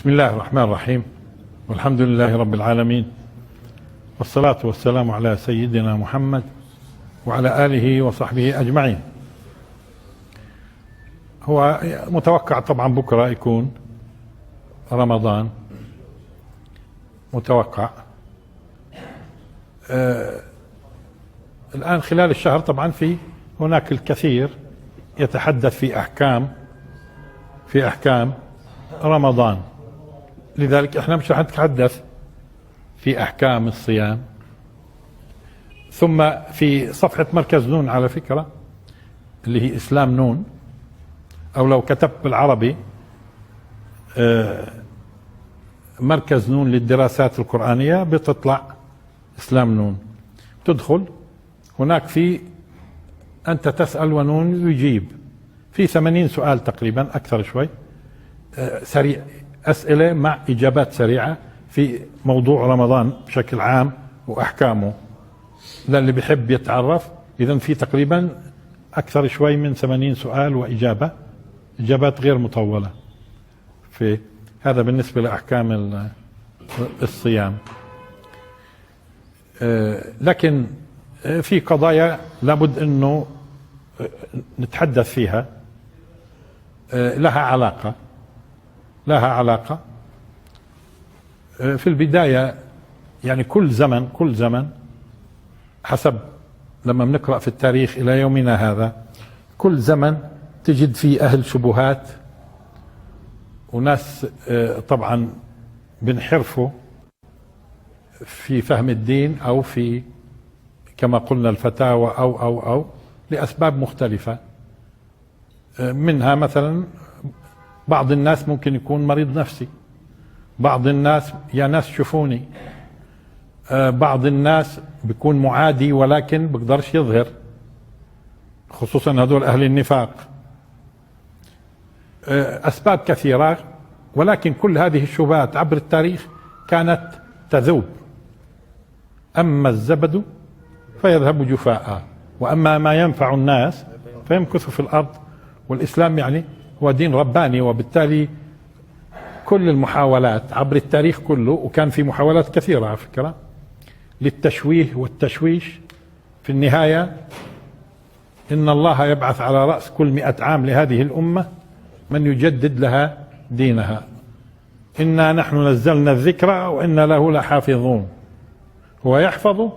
بسم الله الرحمن الرحيم، والحمد لله رب العالمين، والصلاة والسلام على سيدنا محمد وعلى آله وصحبه أجمعين. هو متوقع طبعا بكرة يكون رمضان، متوقع. الآن خلال الشهر طبعا هناك الكثير يتحدث في أحكام رمضان، لذلك احنا مش رح نتحدث في أحكام الصيام. ثم في صفحة مركز نون على فكرة، اللي هي إسلام نون، أو لو كتبت بالعربي مركز نون للدراسات القرآنية بتطلع إسلام نون. تدخل هناك أنت تسأل ونون يجيب، في 80 سؤال تقريبا، أكثر شوي، سريع، أسئلة مع إجابات سريعة في موضوع رمضان بشكل عام وأحكامه للي بيحب يتعرف. إذن في تقريبا أكثر شوي من 80 سؤال إجابات غير مطولة. في هذا بالنسبة لأحكام الصيام. لكن في قضايا لابد أنه نتحدث فيها، لها علاقة. في البداية يعني كل زمن حسب لما بنقرأ في التاريخ إلى يومنا هذا، كل زمن تجد فيه أهل شبهات وناس طبعا بنحرفوا في فهم الدين، أو في كما قلنا الفتاوى أو لأسباب مختلفة. منها مثلا بعض الناس ممكن يكون مريض نفسي، بعض الناس يا ناس شوفوني، بعض الناس بيكون معادي ولكن بقدرش يظهر، خصوصا هذول أهل النفاق. أسباب كثيرة، ولكن كل هذه الشبهات عبر التاريخ كانت تذوب. أما الزبد فيذهب جفاء، وأما ما ينفع الناس فيمكث في الأرض. والإسلام يعني هو دين رباني، وبالتالي كل المحاولات عبر التاريخ كله، وكان في محاولات كثيرة على فكرة للتشويه والتشويش، في النهاية إن الله يبعث على رأس كل 100 عام لهذه الأمة من يجدد لها دينها. إنا نحن نزلنا الذكر وإنا له لحافظون. هو يحفظ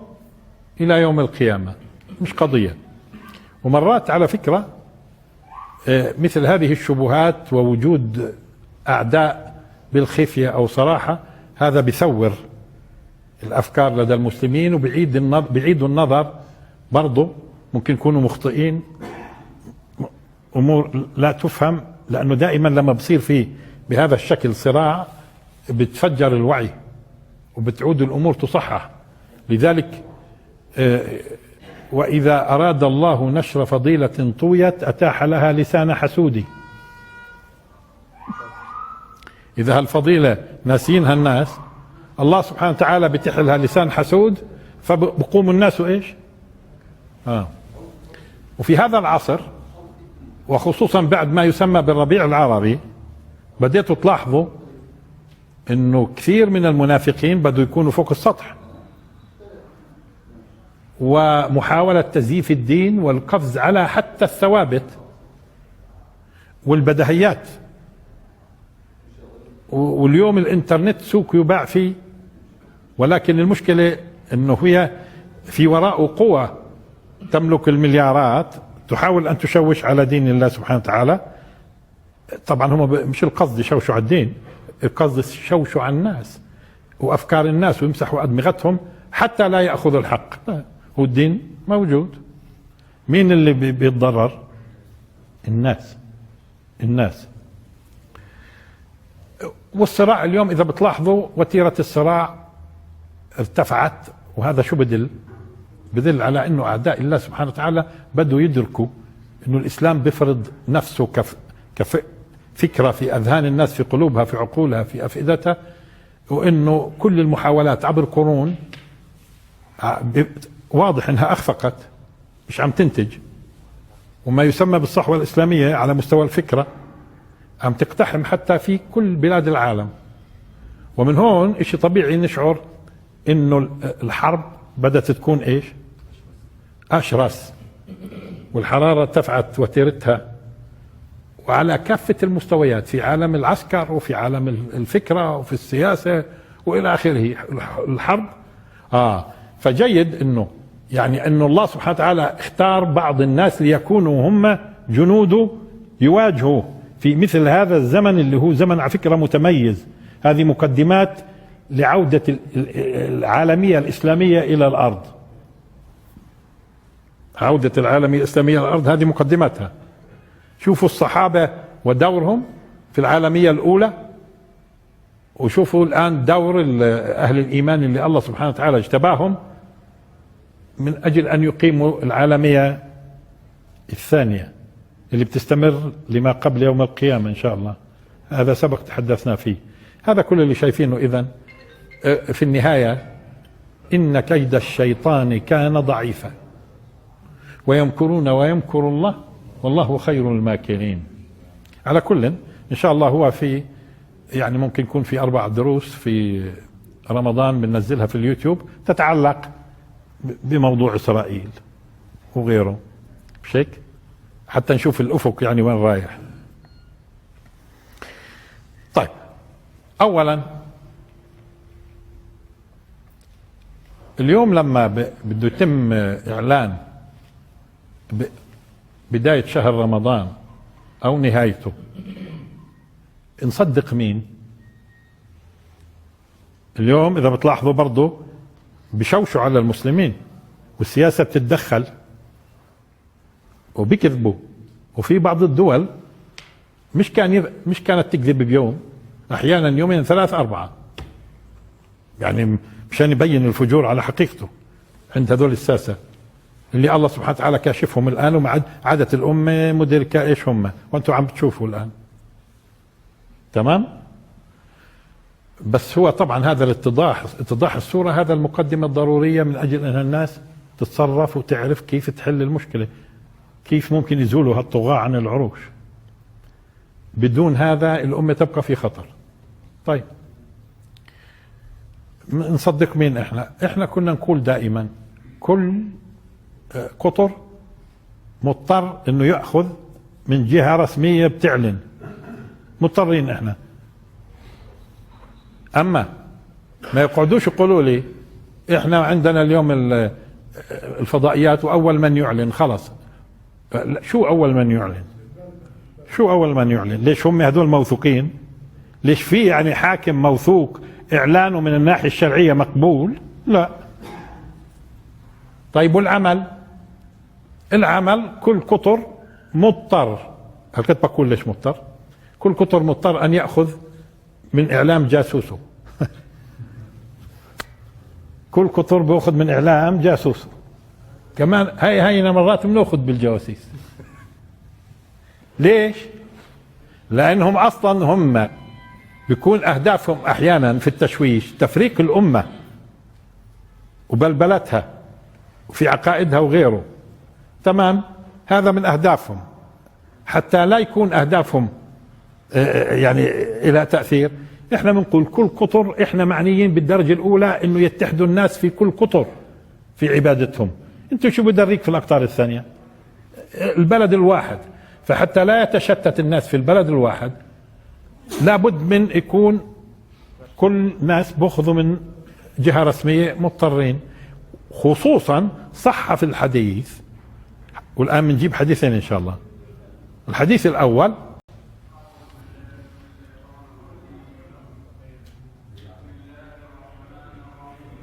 إلى يوم القيامة، مش قضية. ومرات على فكرة مثل هذه الشبهات ووجود أعداء بالخفية أو صراحة، هذا بيثور الأفكار لدى المسلمين، وبيعيدوا النظر. برضو ممكن يكونوا مخطئين، أمور لا تفهم، لأنه دائما لما بصير بهذا الشكل صراع بتفجر الوعي وبتعود الأمور تصحح. لذلك وإذا أراد الله نشر فضيلة طويت أتاح لها لسان حسودي. إذا هالفضيلة ناسينها الناس، الله سبحانه وتعالى بيتيح لها لسان حسود، فبقوم الناس إيش؟ وفي هذا العصر، وخصوصا بعد ما يسمى بالربيع العربي، بديتوا تلاحظوا إنه كثير من المنافقين بدوا يكونوا فوق السطح، ومحاولة تزييف الدين والقفز على حتى الثوابت والبديهيات. واليوم الانترنت سوق يباع فيه، ولكن المشكلة انه هي في وراءه قوى تملك المليارات تحاول ان تشوش على دين الله سبحانه وتعالى. طبعا هم مش القصد يشوشوا على الدين، القصد يشوشوا على الناس وافكار الناس ويمسحوا ادمغتهم حتى لا ياخذوا الحق. هو الدين موجود، مين اللي بيتضرر؟ الناس. والصراع اليوم إذا بتلاحظوا وتيرة الصراع ارتفعت، وهذا شو بدل على أنه أعداء الله سبحانه وتعالى بدوا يدركوا أنه الإسلام بفرض نفسه كفكرة في أذهان الناس، في قلوبها، في عقولها، في أفئدتها، وأنه كل المحاولات عبر القرون واضح أنها أخفقت، مش عم تنتج. وما يسمى بالصحوة الإسلامية على مستوى الفكرة عم تقتحم حتى في كل بلاد العالم. ومن هون اشي طبيعي نشعر انه الحرب بدأت تكون ايش؟ اشرس، والحرارة ارتفعت وتيرتها، وعلى كافة المستويات، في عالم العسكر وفي عالم الفكرة وفي السياسة والى اخره. الحرب فجيد انه يعني انه الله سبحانه وتعالى اختار بعض الناس ليكونوا هم جنوده يواجهوا في مثل هذا الزمن اللي هو زمن على فكرة متميز. هذه مقدمات لعودة العالمية الإسلامية إلى الأرض. عودة العالمية الإسلامية إلى الأرض هذه مقدماتها. شوفوا الصحابة ودورهم في العالمية الأولى، وشوفوا الآن دور أهل الإيمان اللي الله سبحانه وتعالى اجتباهم من أجل أن يقيموا العالمية الثانية اللي بتستمر لما قبل يوم القيامة إن شاء الله. هذا سبق تحدثنا فيه. هذا كل اللي شايفينه. إذن في النهاية إن كيد الشيطان كان ضعيفا ويمكرون ويمكر الله والله خير الماكرين. على كل إن شاء الله هو في يعني ممكن يكون في 4 دروس في رمضان بننزلها في اليوتيوب تتعلق بموضوع إسرائيل وغيره، مش هيك؟ حتى نشوف الأفق يعني وين رايح. طيب، أولا اليوم لما بده يتم إعلان بداية شهر رمضان أو نهايته، نصدق مين؟ اليوم إذا بتلاحظوا برضو بشوشوا على المسلمين، والسياسة بتتدخل وبيكذبوا. وفي بعض الدول مش كانت تكذب بيوم، أحيانا يومين 3 4، يعني مشان يبين الفجور على حقيقته عند هذول الساسة اللي الله سبحانه وتعالى كاشفهم الآن، وما عادت الأمة مدركة إيش هم، وأنتم عم بتشوفوا الآن. تمام؟ بس هو طبعا هذا اتضاح الصورة، هذا المقدمة الضرورية من أجل أن الناس تتصرف وتعرف كيف تحل المشكلة، كيف ممكن يزولوا هالطغاة عن العروش. بدون هذا الأمة تبقى في خطر. طيب، نصدق مين؟ احنا كنا نقول دائما كل قطر مضطر انه يأخذ من جهة رسمية بتعلن، مضطرين احنا. اما ما يقعدوش يقولوا لي احنا عندنا اليوم الفضائيات واول من يعلن خلص. شو اول من يعلن؟ شو اول من يعلن؟ ليش هم هذول موثوقين؟ ليش في يعني حاكم موثوق اعلانه من الناحية الشرعية مقبول؟ لا. طيب، والعمل؟ العمل كل قطر مضطر، هل بقول ليش مضطر؟ كل قطر مضطر ان يأخذ من اعلام جاسوسه. كل قطر بيأخذ من اعلام جاسوسه. كمان هاي مرات بناخذ بالجواسيس. ليش؟ لانهم اصلا هم بيكون اهدافهم احيانا في التشويش تفريق الامة وبلبلتها وفي عقائدها وغيره. تمام؟ هذا من اهدافهم. حتى لا يكون اهدافهم يعني الى تأثير، احنا بنقول كل قطر احنا معنيين بالدرجة الاولى انه يتحدوا الناس في كل قطر في عبادتهم. انتوا شو بدريك في الاقطار الثانية؟ البلد الواحد. فحتى لا يتشتت الناس في البلد الواحد لابد من يكون كل ناس بأخذوا من جهة رسمية مضطرين. خصوصا صح في الحديث، والآن بنجيب حديثين إن شاء الله. الحديث الأول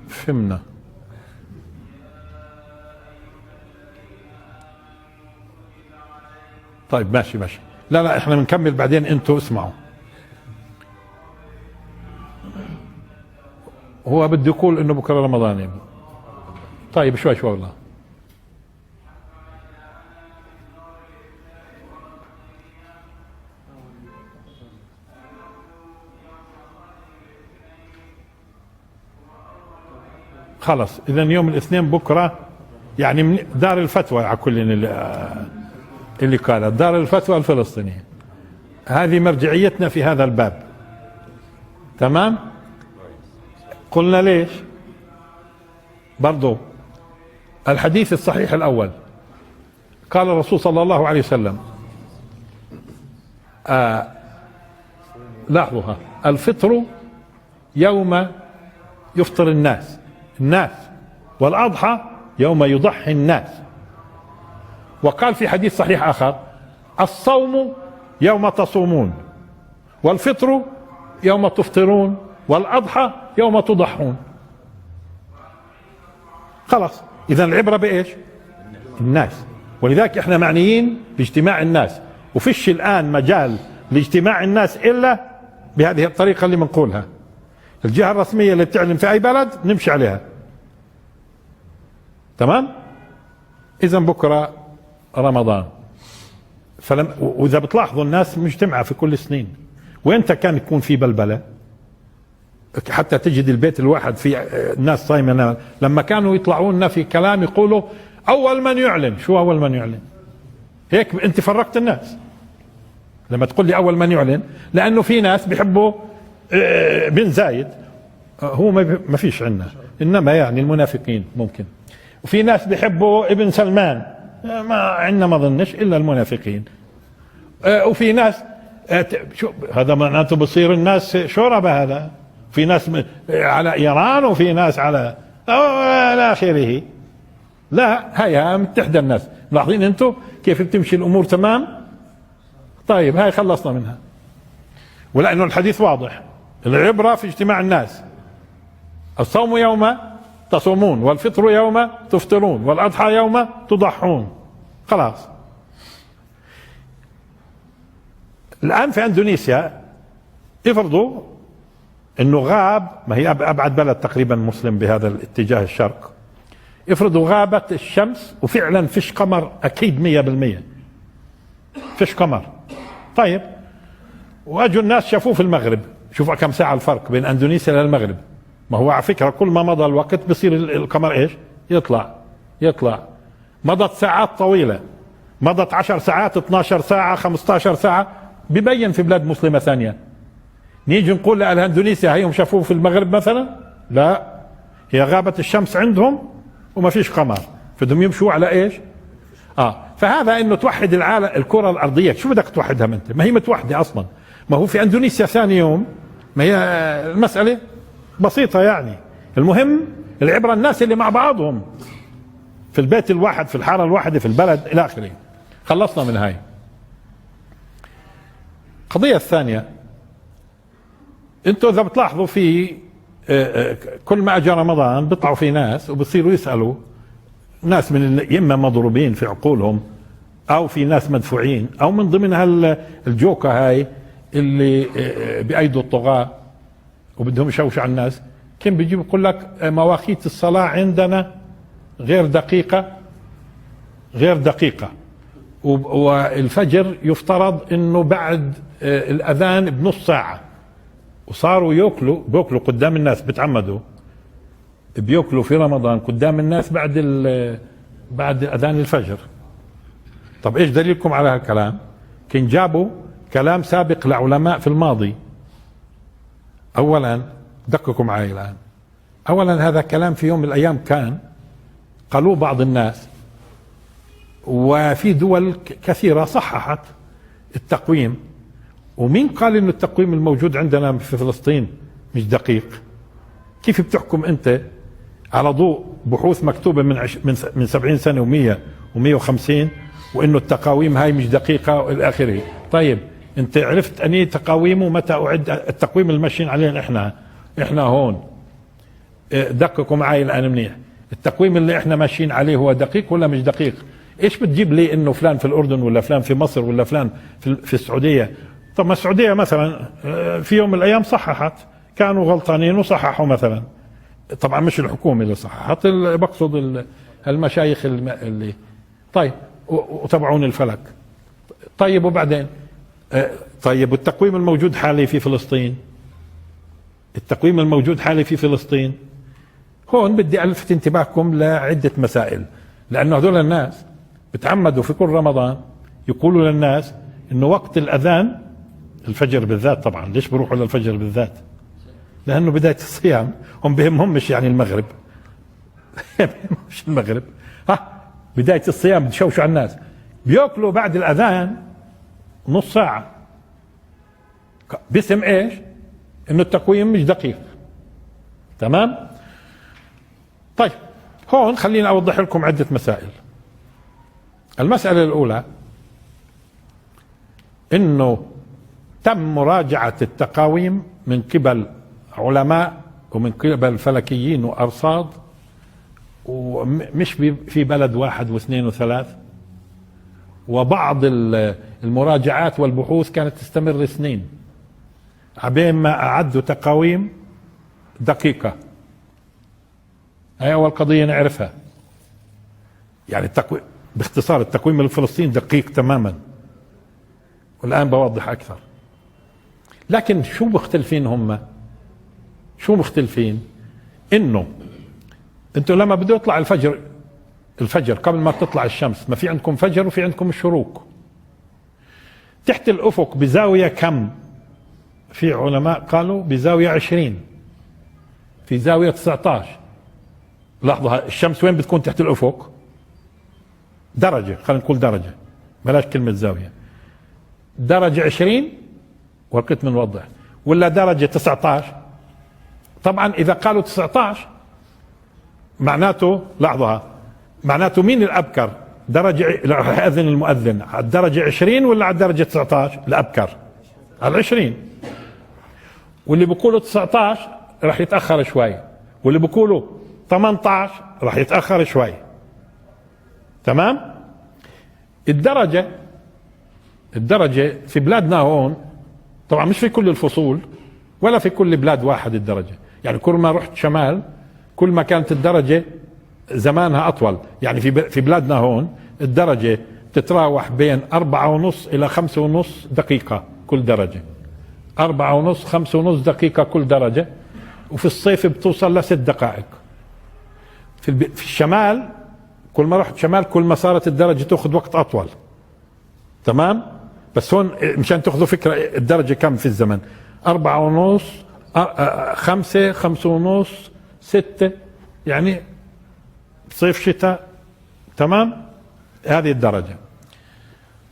فهمنا. طيب ماشي. لا احنا بنكمل بعدين، انتوا اسمعوا. هو بده يقول انه بكره رمضان يعني. طيب شوي والله. خلص، اذا يوم الاثنين بكره يعني من دار الفتوى على كل اللي قالت دار الفتوى الفلسطينية، هذه مرجعيتنا في هذا الباب. تمام؟ قلنا ليش؟ برضو الحديث الصحيح الأول قال الرسول صلى الله عليه وسلم لاحظوها: الفطر يوم يفطر الناس والأضحى يوم يضحي الناس. وقال في حديث صحيح آخر: الصوم يوم تصومون، والفطر يوم تفطرون، والأضحى يوم تضحون. خلاص، إذا العبرة بإيش؟ الناس. ولذلك احنا معنيين باجتماع الناس، وفيش الآن مجال لاجتماع الناس إلا بهذه الطريقة اللي بنقولها. الجهة الرسمية اللي بتعلن في أي بلد نمشي عليها، تمام؟ إذا بكرة رمضان، وإذا بتلاحظوا الناس مجتمعة في كل سنين، وإنت كان يكون في بلبلة حتى تجد البيت الواحد في الناس صايمة. لما كانوا يطلعون في كلام يقولوا أول من يعلن. شو أول من يعلن؟ هيك أنت فرقت الناس لما تقول لي أول من يعلن، لأنه في ناس بيحبوا بن زايد، هو ما فيش عنا، إنما يعني المنافقين ممكن. وفي ناس بيحبوا ابن سلمان، ما عنا ما ظنش إلا المنافقين. وفي ناس شو هذا معناته بصير الناس شربة. هذا في ناس على إيران، وفي ناس على آخره. لا، هيا متحدة الناس. ملاحظين انتم كيف بتمشي الأمور؟ تمام. طيب، هاي خلصنا منها، ولأنه الحديث واضح. العبرة في اجتماع الناس. الصوم يوم تصومون، والفطر يوم تفطرون، والأضحى يوم تضحون. خلاص. الآن في أندونيسيا افرضوا انه غاب، ما هي ابعد بلد تقريبا مسلم بهذا الاتجاه الشرق، افرضوا غابت الشمس وفعلا فيش قمر، اكيد 100% فيش قمر. طيب، واجوا الناس شافوه في المغرب. شوفوا كم ساعة الفرق بين اندونيسيا للمغرب. ما هو على فكرة كل ما مضى الوقت بصير القمر ايش؟ يطلع. مضت ساعات طويلة، مضت 10 ساعات، 12 ساعة، 15 ساعة، ببين في بلاد مسلمة ثانية. نيجي نقول لأندونيسيا هيهم شافوه في المغرب مثلا؟ لا، هي غابت الشمس عندهم وما فيش قمر، فدهم يمشوا على ايش؟ فهذا انه توحد العالم، الكرة الارضية. شو بدك توحدها انت؟ ما هي متوحدة اصلا. ما هو في اندونيسيا ثاني يوم، ما هي المسألة بسيطة يعني. المهم العبرة الناس اللي مع بعضهم في البيت الواحد، في الحارة الواحدة، في البلد الى اخره. خلصنا من هاي. القضية الثانية، انتوا اذا بتلاحظوا في كل ما اجى رمضان بيطلعوا في ناس وبصيروا يسألوا ناس من اما مضروبين في عقولهم، او في ناس مدفوعين، او من ضمن الجوكة هاي اللي بايدوا الطغاة وبدهم يشوشوا على الناس. كان بيجي بيقول لك مواقيت الصلاة عندنا غير دقيقة، والفجر يفترض انه بعد الاذان بنص ساعة، وصاروا بياكلوا قدام الناس، بتعمدوا بياكلوا في رمضان قدام الناس بعد اذان الفجر. طب ايش دليلكم على هالكلام؟ كان جابوا كلام سابق لعلماء في الماضي. اولا دققوا معي الان، اولا هذا كلام في يوم من الايام كان قالوه بعض الناس، وفي دول كثيرة صححت التقويم. ومين قال انه التقويم الموجود عندنا في فلسطين مش دقيق؟ كيف بتحكم انت على ضوء بحوث مكتوبة من 70 سنة و100 و150 وانه التقاويم هاي مش دقيقة والى اخره؟ طيب انت عرفت اني تقاويم ومتى اعد التقويم اللي ماشيين عليه احنا هون؟ دققوا معي الان منيح. التقويم اللي احنا ماشيين عليه هو دقيق ولا مش دقيق؟ ايش بتجيب لي انه فلان في الاردن ولا فلان في مصر ولا فلان في السعودية؟ طب ما السعودية مثلا في يوم من الايام صححت، كانوا غلطانين وصححوا مثلا. طبعا مش الحكومة اللي صححت، بقصد المشايخ اللي طيب وتبعون الفلك. طيب وبعدين؟ طيب والتقويم الموجود حالي في فلسطين، التقويم الموجود حالي في فلسطين، هون بدي ألفت انتباهكم لعدة مسائل. لأنه هذول الناس بتعمدوا في كل رمضان يقولوا للناس إنه وقت الأذان، الفجر بالذات، طبعا ليش بروحوا للفجر بالذات؟ لأنه بداية الصيام هم بهمهمش يعني المغرب مش المغرب، بداية الصيام بتشوشوا على الناس، بياكلوا بعد الأذان نص ساعة باسم ايش؟ انه التقويم مش دقيق. تمام؟ طيب هون خليني اوضح لكم عدة مسائل. المسألة الأولى انه تم مراجعة التقاويم من قبل علماء ومن قبل فلكيين وأرصاد، ومش في بلد واحد واثنين وثلاث، وبعض المراجعات والبحوث كانت تستمر سنين عبين ما أعدوا تقاويم دقيقة. هي أول قضية نعرفها، يعني باختصار التقويم الفلسطيني دقيق تماما، والآن بوضح أكثر. لكن شو مختلفين هم؟ شو مختلفين؟ إنه أنتوا لما بده يطلع الفجر قبل ما تطلع الشمس، ما في عندكم فجر وفي عندكم الشروق. تحت الأفق بزاوية كم؟ في علماء قالوا بزاوية 20، في زاوية 19. لحظة، الشمس وين بتكون تحت الأفق؟ درجة، خلينا نقول درجة، بلاش كلمة زاوية. درجة 20 وقت بنوضح، ولا درجة 19؟ طبعا إذا قالوا 19 معناته، لحظة، معناته مين الأبكر؟ درجة، راح يأذن المؤذن على الدرجة 20 ولا على الدرجة 19؟ الأبكر على 20. واللي بيقولوا 19 راح يتأخر شوي، واللي بيقولوا 18 راح يتأخر شوي. تمام؟ الدرجة في بلادنا هون طبعا مش في كل الفصول ولا في كل بلاد واحد الدرجة، يعني كل ما رحت شمال كل ما كانت الدرجة زمانها أطول. يعني في بلادنا هون الدرجة تتراوح بين 4.5 إلى 5.5 دقيقة كل درجة، 4.5 5.5 دقيقة كل درجة، وفي الصيف بتوصل ل6 دقائق. في الشمال كل ما رحت شمال كل ما صارت الدرجة تأخذ وقت أطول. تمام؟ بس هون مشان تأخذوا فكرة الدرجة كم في الزمن، 4.5 5 5.5 6، يعني صيف شتاء. تمام؟ هذه الدرجة.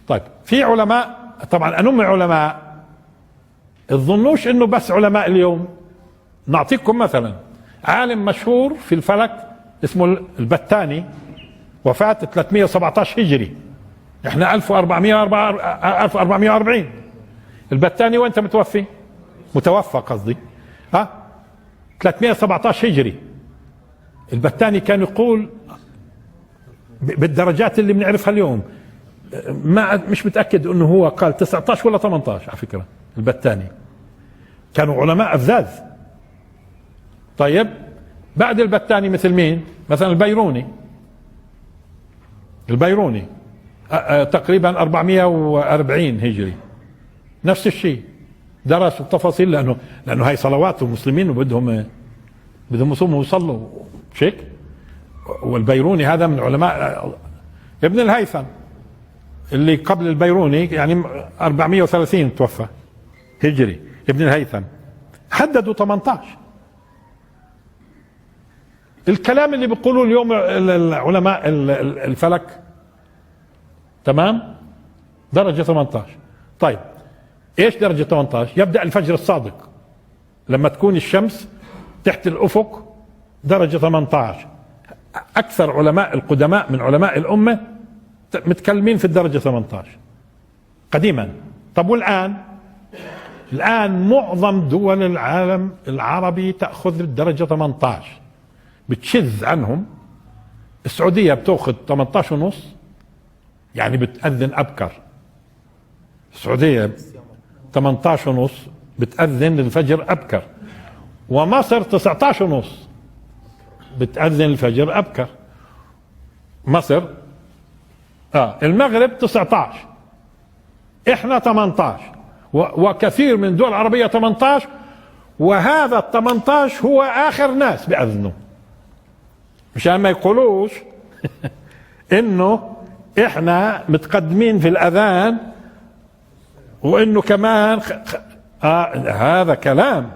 طيب في علماء، طبعا أنم علماء تظنوش انه بس علماء اليوم. نعطيكم مثلا عالم مشهور في الفلك اسمه البتاني، وفاة 317 هجري، احنا 1440. البتاني وانت متوفى قصدي 317 هجري. البتاني كان يقول بالدرجات اللي بنعرفها اليوم، مش متأكد انه هو قال 19 ولا 18 على فكرة. البتاني كانوا علماء أفذاذ. طيب بعد البتاني مثل مين؟ مثلا البيروني تقريبا 440 هجري، نفس الشيء، درس التفاصيل لأنه هاي صلوات المسلمين وبدهم يصوموا ويصلوا شيك. والبيروني هذا من علماء. ابن الهيثم اللي قبل البيروني يعني 430 توفى هجري. ابن الهيثم حددوا 18. الكلام اللي بيقولوا اليوم العلماء الفلك، تمام، درجة 18. طيب ايش درجة 18؟ يبدأ الفجر الصادق لما تكون الشمس تحت الأفق درجة 18. أكثر علماء القدماء من علماء الأمة متكلمين في الدرجة 18 قديما. طب والآن؟ الآن معظم دول العالم العربي تأخذ الدرجة 18، بتشذ عنهم. السعودية بتأخذ 18.5، يعني بتأذن أبكر. السعودية 18.5 بتأذن الفجر أبكر. ومصر 19.5 بتأذن الفجر أبكر. مصر المغرب 19، احنا 18، وكثير من الدول العربية 18، وهذا 18 هو آخر ناس بأذنوا، مشان ما يقولوش انه احنا متقدمين في الأذان وانه كمان هذا كلام.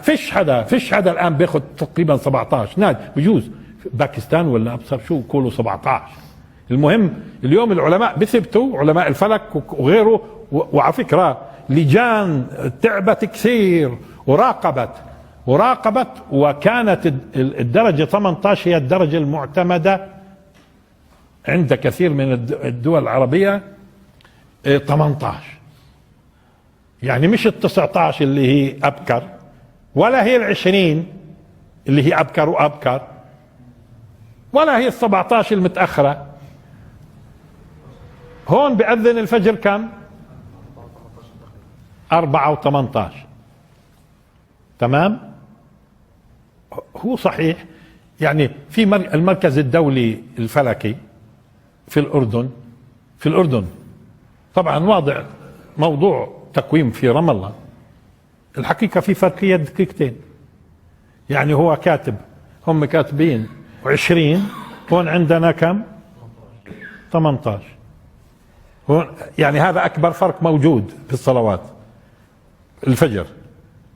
فيش حدا الان بياخذ تقريبا 17 نادي، بجوز باكستان ولا ابصر شو كله 17. المهم اليوم العلماء بثبتوا، علماء الفلك وغيره، وعلى فكره لجان تعبت كثير وراقبت وكانت الدرجه 18 هي الدرجه المعتمده عند كثير من الدول العربيه. 18 يعني مش ال19 اللي هي ابكر، ولا هي ال20 اللي هي ابكر وابكر، ولا هي ال17 المتاخره. هون بأذن الفجر كم؟ 4 و18. تمام. هو صحيح يعني في المركز الدولي الفلكي في الأردن طبعا واضع موضوع تقويم في رام الله. الحقيقة في فرقية دقيقتين، يعني هو كاتب، هم كاتبين 20، هون عندنا كم؟ 18. هون يعني هذا أكبر فرق موجود في الصلوات الفجر.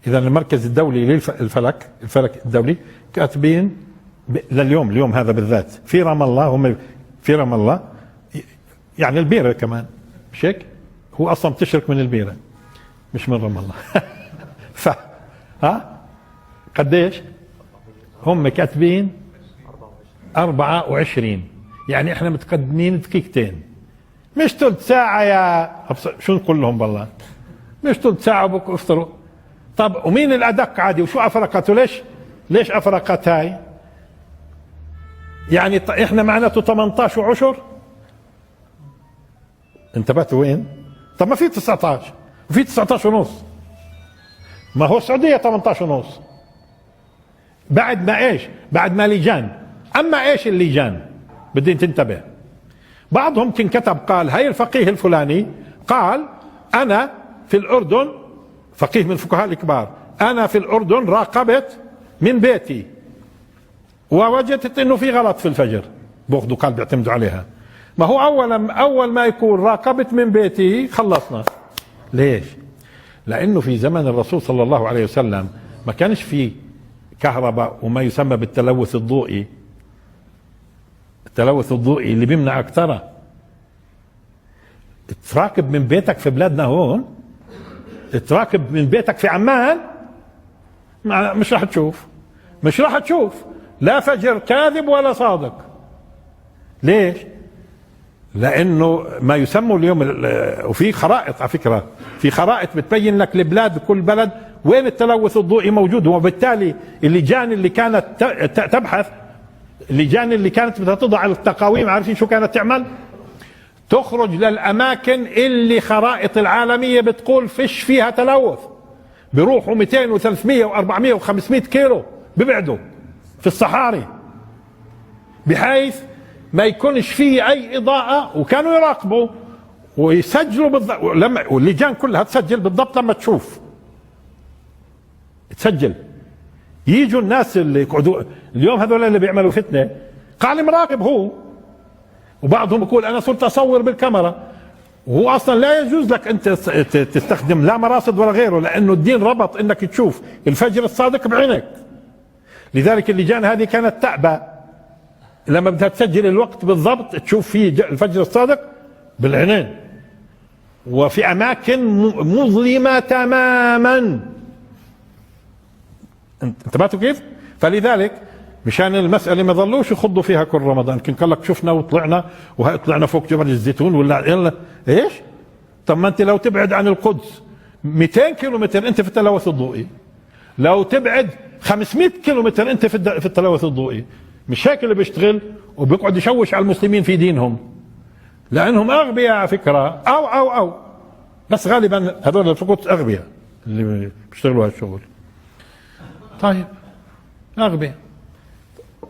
إذا المركز الدولي للفلك الدولي كاتبين اليوم هذا بالذات في رام الله، هم في رام الله يعني البيرة كمان، مش هيك؟ هو أصلا بتشرك من البيرة مش من رام الله. قديش؟ هم كاتبين 24، يعني احنا متقدمين دقيقتين، مش ثلث ساعة يا شو نقول لهم بالله، مش ثلث ساعة وبكره افطروا. طب ومين الأدق عادي وشو أفرقته؟ ليش أفرقت هاي؟ يعني احنا معناته 18 وعشر. انتبهتوا وين؟ طب ما في 19 وفي 19 ونص، ما هو السعودية 18 ونص بعد ما ايش؟ بعد ما لجان. اما ايش اللجان؟ بدي تنتبه. بعضهم كتب قال هاي الفقيه الفلاني قال انا في الأردن، فقيه من الفقهاء الكبار، انا في الأردن راقبت من بيتي ووجدت انه في غلط في الفجر، باخذوا قال بيعتمدوا عليها. ما هو اول ما يكون راقبت من بيتي خلصنا. ليش؟ لانه في زمن الرسول صلى الله عليه وسلم ما كانش في كهرباء وما يسمى بالتلوث الضوئي. التلوث الضوئي اللي بيمنعك ترى تراقب من بيتك في بلادنا هون، تراقب من بيتك في عمان، مش راح تشوف لا فجر كاذب ولا صادق. ليش؟ لانه ما يسموا اليوم وفي خرائط، على فكره في خرائط بتبين لك البلاد، كل بلد وين التلوث الضوئي موجود. وبالتالي اللجان اللي كانت تبحث، اللجان اللي كانت بدها تضع التقاويم، عارفين شو كانت تعمل؟ تخرج للاماكن اللي خرائط العالميه بتقول فيش فيها تلوث، بيروحوا 200 و300 و400 و500 كيلو بيبعدوا في الصحاري بحيث ما يكونش فيه اي اضاءة، وكانوا يراقبوا ويسجلوا بالضبط. واللجان كلها تسجل بالضبط لما تشوف تسجل. يجوا الناس اللي يقعدوا اليوم هذول اللي بيعملوا فتنة قال مراقب هو، وبعضهم يقول انا صرت اصور بالكاميرا، وهو اصلا لا يجوز لك انت تستخدم لا مراصد ولا غيره، لانه الدين ربط انك تشوف الفجر الصادق بعينك. لذلك اللجان هذه كانت تأبى لما بدها تسجل الوقت بالضبط تشوف فيه الفجر الصادق بالعينين، وفي اماكن مظلمة تماما. انتبهتوا كيف؟ فلذلك مشان المسألة ما ظلوش يخضوا فيها كل رمضان، كن قال لك شفنا وطلعنا وطلعنا فوق جبل الزيتون ولا يلا ايش؟ طب ما انت لو تبعد عن القدس 200 كيلومتر انت في التلوث الضوئي، لو تبعد 500 كيلومتر انت في التلوث الضوئي. مش هيك اللي بيشتغل وبيقعد يشوش على المسلمين في دينهم، لانهم اغبياء على فكره، او بس غالبا هذول في القدس اغبياء اللي بيشتغلوا هالشغل. طيب اغبياء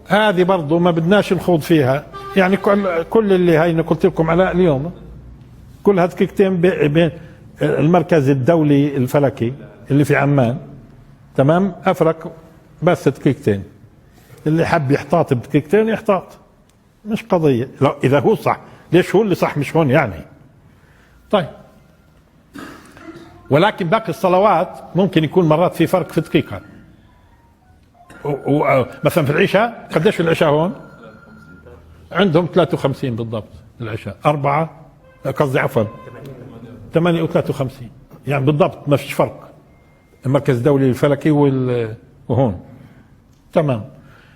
هذه برضو ما بدناش نخوض فيها، يعني كل اللي هاي قلت لكم على اليوم كل هالدقيقتين بين المركز الدولي الفلكي اللي في عمان، تمام، افرق بس دقيقتين. اللي حب يحتاط بدقيقتين يحتاط، مش قضية. لا اذا هو صح، ليش هو اللي صح مش هون يعني. طيب ولكن باقي الصلوات ممكن يكون مرات في فرق في دقيقة. مثلا في العشاء قديش العشاء هون؟ عندهم 53 بالضبط العشاء، 4 قصدي عفوا 8 و53 يعني بالضبط ما فيش فرق. المركز الدولي الفلكي وهون تمام.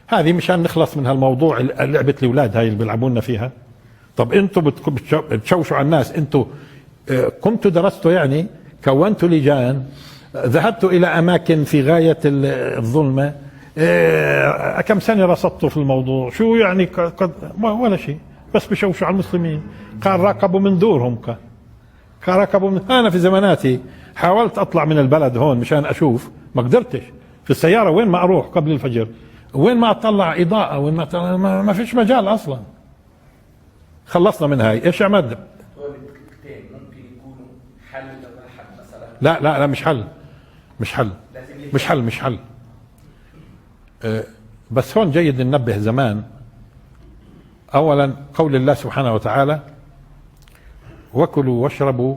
هذه مشان نخلص من هالموضوع لعبة الأولاد هاي اللي بيلعبونا فيها. طب انتوا بتشوشوا على الناس، انتوا كنتوا درستوا يعني، كونتوا لجان، ذهبتوا إلى أماكن في غاية الظلمة، كم سنة رصدتوا في الموضوع، شو يعني ولا شيء، بس بشوشوا على المسلمين. قال راقبوا من دورهم، راقبوا من. أنا في زماناتي حاولت أطلع من البلد هون مشان أشوف، ما قدرتش. في السيارة وين ما أروح قبل الفجر، وين ما أطلع إضاءة، وين ما فيش مجال أصلا. خلصنا من هاي. إيش عمد؟ ممكن يكونوا حل للحل مثلا. لا مش حل. بس هون جيد ننبه زمان. اولا قول الله سبحانه وتعالى: وكلوا واشربوا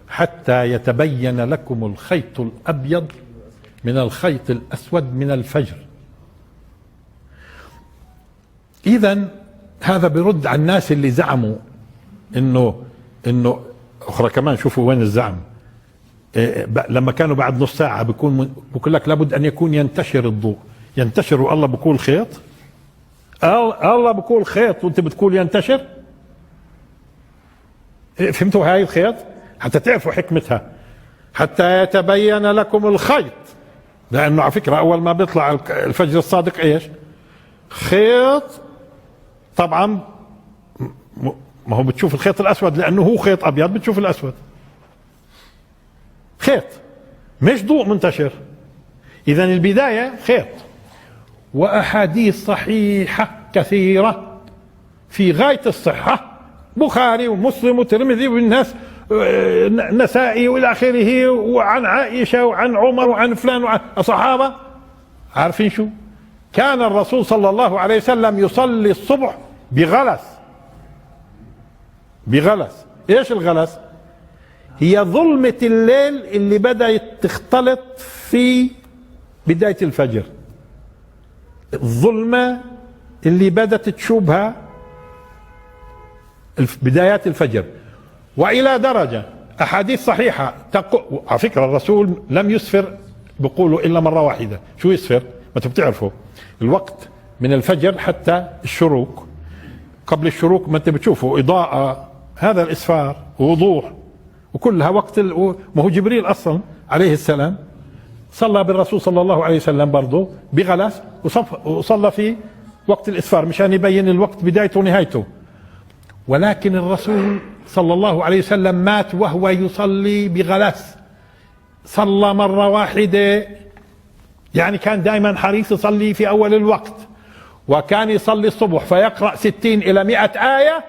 حتى يتبين لكم الخيط الابيض من الخيط الاسود من الفجر. اذا هذا بيرد على الناس اللي زعموا انه اخرى كمان. شوفوا وين الزعم. لما كانوا بعد نص ساعة بيقول لك لابد أن يكون ينتشر الضوء. ينتشر والله بقول خيط، الله بقول خيط وانت بتقول ينتشر. فهمتوا هاي الخيط؟ حتى تعرفوا حكمتها. حتى يتبين لكم الخيط، لأنه على فكرة أول ما بيطلع الفجر الصادق إيش؟ خيط. طبعا ما هو بتشوف الخيط الأسود لأنه هو خيط أبيض، بتشوف الأسود خيط، مش ضوء منتشر. إذا البداية خيط. وأحاديث صحيحة كثيرة في غاية الصحة، بخاري ومسلم وترمذي والناس النسائي والى اخره، وعن عائشة وعن عمر وعن فلان وعن الصحابة. عارفين شو كان الرسول صلى الله عليه وسلم يصلي الصبح بغلس. ايش الغلس؟ هي ظلمة الليل اللي بدأت تختلط في بداية الفجر. الظلمة اللي بدأت تشوبها بدايات الفجر. وإلى درجة أحاديث صحيحة على فكرة الرسول لم يسفر بقولوا إلا مرة واحدة. شو يسفر؟ ما بتعرفوا الوقت من الفجر حتى الشروق. قبل الشروق ما انت بتشوفوا إضاءة، هذا الإسفار ووضوح وكلها وقت ما هو جبريل أصلا عليه السلام صلى بالرسول صلى الله عليه وسلم برضه بغلس، وصلى في وقت الإسفار مشان يبين الوقت بدايته ونهايته. ولكن الرسول صلى الله عليه وسلم مات وهو يصلي بغلس، صلى مرة واحدة. يعني كان دائما حريص يصلي في أول الوقت، وكان يصلي الصبح فيقرأ 60 إلى 100 آية،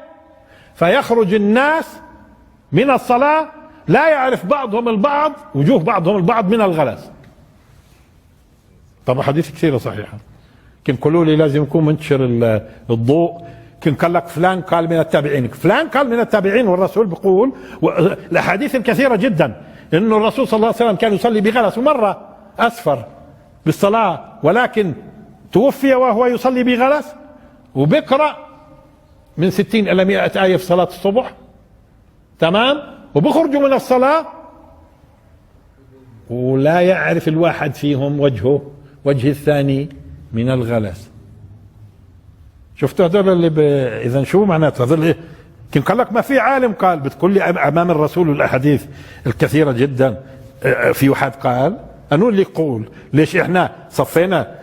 فيخرج الناس من الصلاة لا يعرف بعضهم البعض، وجوه بعضهم البعض من الغلس. طبعا حديث كثيرة صحيحة. كن قالوا لي لازم يكون منتشر الضوء. كن قال لك فلان قال من التابعين، فلان قال من التابعين، والرسول بيقول الأحاديث الكثيرة جدا إنه الرسول صلى الله عليه وسلم كان يصلي بغلس، ومرة أسفر بالصلاة ولكن توفي وهو يصلي بغلس، وبقرأ من 60 إلى 100 آية في صلاة الصبح. تمام. وبخرجوا من الصلاة ولا يعرف الواحد فيهم وجه الثاني من الغلس. شفتوا هذول اللي اذا شو معناته هذول؟ كان قال لك ما في عالم قال، بتقول لي امام الرسول الاحاديث الكثيره جدا. في واحد قال انو اللي يقول ليش احنا صفينا